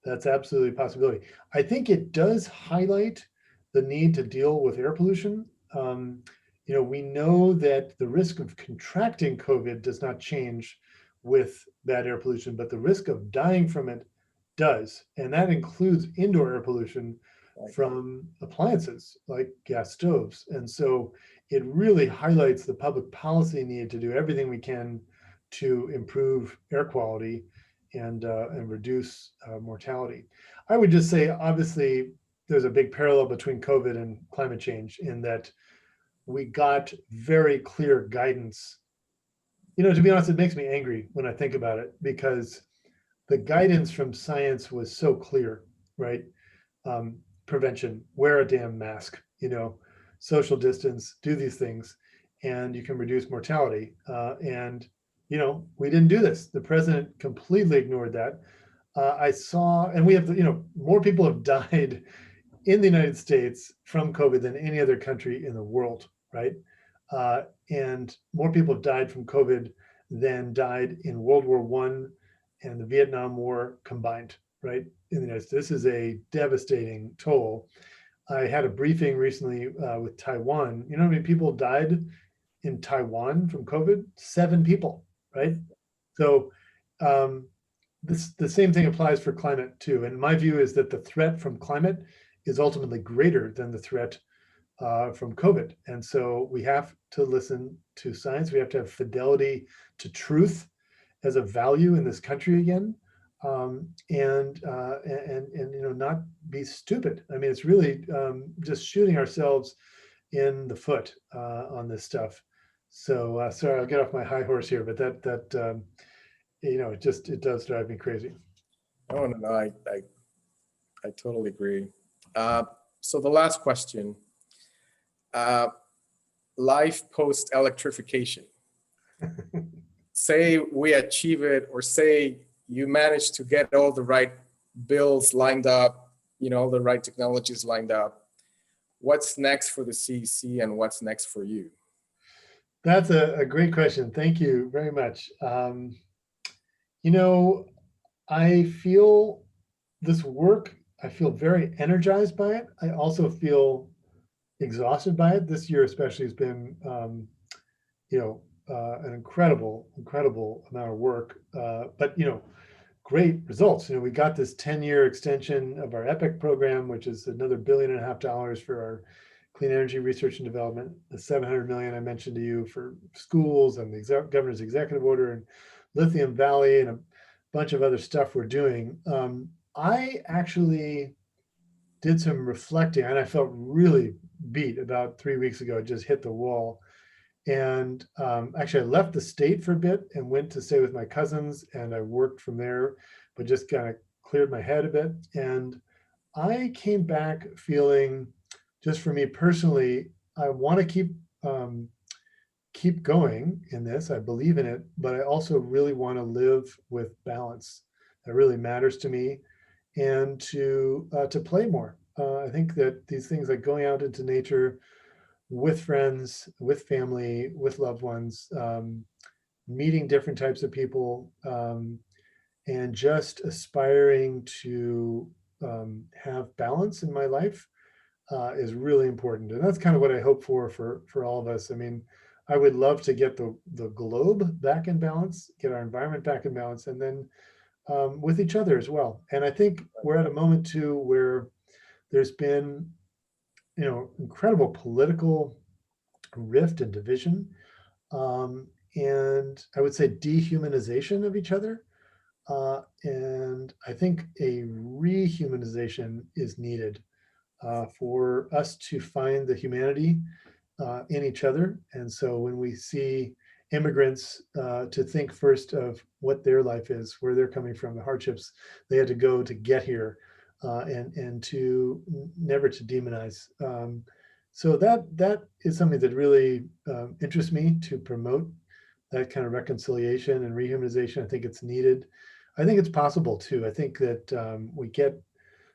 that's absolutely a possibility. I think it does highlight the need to deal with air pollution. We know that the risk of contracting COVID does not change with bad air pollution, but the risk of dying from it does. And that includes indoor air pollution from appliances like gas stoves. And so it really highlights the public policy need to do everything we can to improve air quality and reduce mortality. I would just say, obviously, there's a big parallel between COVID and climate change in that we got very clear guidance. To be honest, it makes me angry when I think about it, because the guidance from science was so clear, right? Prevention, wear a damn mask, social distance, do these things, and you can reduce mortality. We didn't do this. The president completely ignored that. I saw, and we have, more people have died in the United States from COVID than any other country in the world, right? And more people have died from COVID than died in World War I and the Vietnam War combined, right? In the United States, this is a devastating toll. I had a briefing recently with Taiwan. You know how many people died in Taiwan from COVID? 7 people, right? So the same thing applies for climate too. And my view is that the threat from climate is ultimately greater than the threat from COVID. And so we have to listen to science. We have to have fidelity to truth as a value in this country again, and not be stupid. I mean, it's really just shooting ourselves in the foot on this stuff. So sorry, I'll get off my high horse here, but that it does drive me crazy. Oh no, I totally agree. So the last question, life post electrification. Say we achieve it, or say you manage to get all the right bills lined up, all the right technologies lined up. What's next for the CEC and what's next for you? That's a great question. Thank you very much. I feel this work, I feel very energized by it. I also feel exhausted by it. This year especially has been, an incredible amount of work, but great results. We got this 10-year extension of our EPIC program, which is another $1.5 billion for our clean energy research and development, the $700 million I mentioned to you for schools, and the governor's executive order, and Lithium Valley, and a bunch of other stuff we're doing. I actually did some reflecting, and I felt really beat about 3 weeks ago. It just hit the wall. And actually, I left the state for a bit and went to stay with my cousins, and I worked from there, but just kind of cleared my head a bit. And I came back feeling, just for me personally, I want to keep going in this. I believe in it, but I also really want to live with balance. That really matters to me, and to play more. I think that these things like going out into nature with friends, with family, with loved ones, meeting different types of people, and just aspiring to have balance in my life is really important. And that's kind of what I hope for all of us. I mean, I would love to get the globe back in balance, get our environment back in balance, and then with each other as well. And I think we're at a moment too where there's been, incredible political rift and division, and I would say dehumanization of each other. And I think a rehumanization is needed for us to find the humanity in each other. And so when we see immigrants, to think first of what their life is, where they're coming from, the hardships they had to go to get here, and to never to demonize. So that is something that really interests me, to promote that kind of reconciliation and rehumanization. I think it's needed. I think it's possible too. I think that we get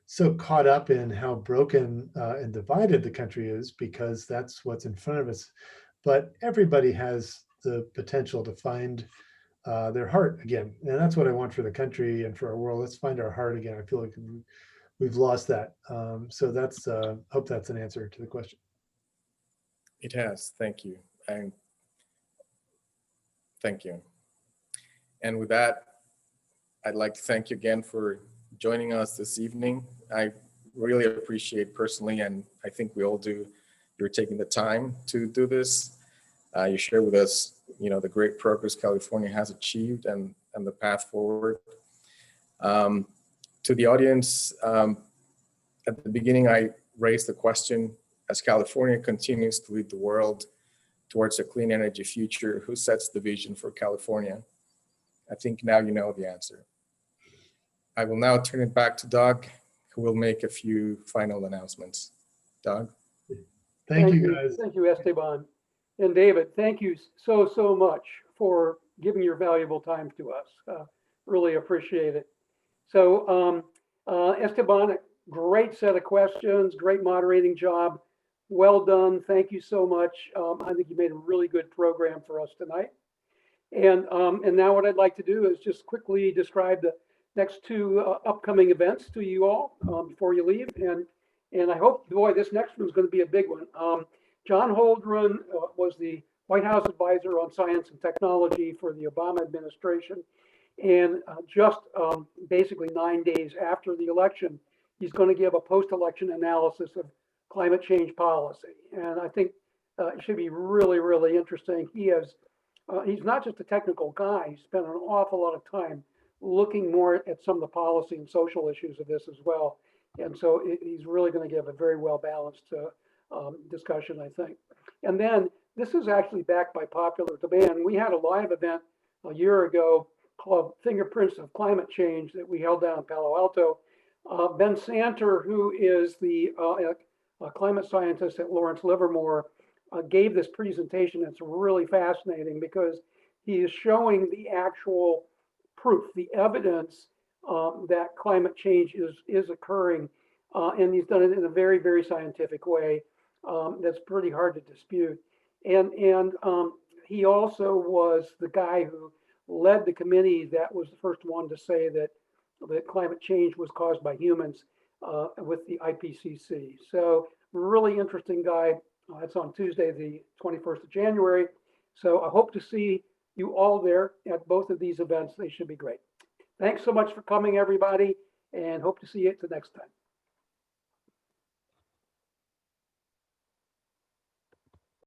so caught up in how broken and divided the country is because that's what's in front of us. But everybody has the potential to find their heart again. And that's what I want for the country and for our world. Let's find our heart again. I feel like we've lost that. So that's, hope that's an answer to the question. It has. Thank you. And thank you. And with that, I'd like to thank you again for joining us this evening. I really appreciate personally, and I think we all do, you're taking the time to do this. You share with us, the great progress California has achieved and the path forward. To the audience, at the beginning, I raised the question, as California continues to lead the world towards a clean energy future, who sets the vision for California? I think now you know the answer. I will now turn it back to Doug, who will make a few final announcements. Doug? Thank you, guys. Thank you, Esteban. And David, thank you so much for giving your valuable time to us. Really appreciate it. So Esteban, great set of questions, great moderating job. Well done. Thank you so much. I think you made a really good program for us tonight. And now what I'd like to do is just quickly describe the next two upcoming events to you all before you leave. And I hope, boy, this next one's going to be a big one. John Holdren was the White House advisor on science and technology for the Obama administration. And just basically 9 days after the election, he's going to give a post-election analysis of climate change policy. And I think it should be really interesting. He's not just a technical guy. He spent an awful lot of time looking more at some of the policy and social issues of this as well. And so he's really going to give a very well-balanced discussion, I think. And then this is actually backed by popular demand. We had a live event a year ago called Fingerprints of Climate Change that we held down in Palo Alto. Ben Santer, who is the climate scientist at Lawrence Livermore, gave this presentation. It's really fascinating because he is showing the actual proof, the evidence that climate change is occurring. And he's done it in a very scientific way that's pretty hard to dispute. And he also was the guy who led the committee that was the first one to say that climate change was caused by humans with the IPCC. So really interesting guy. It's on Tuesday, the 21st of January. So I hope to see you all there at both of these events. They should be great. Thanks so much for coming, everybody, and hope to see you at the next time.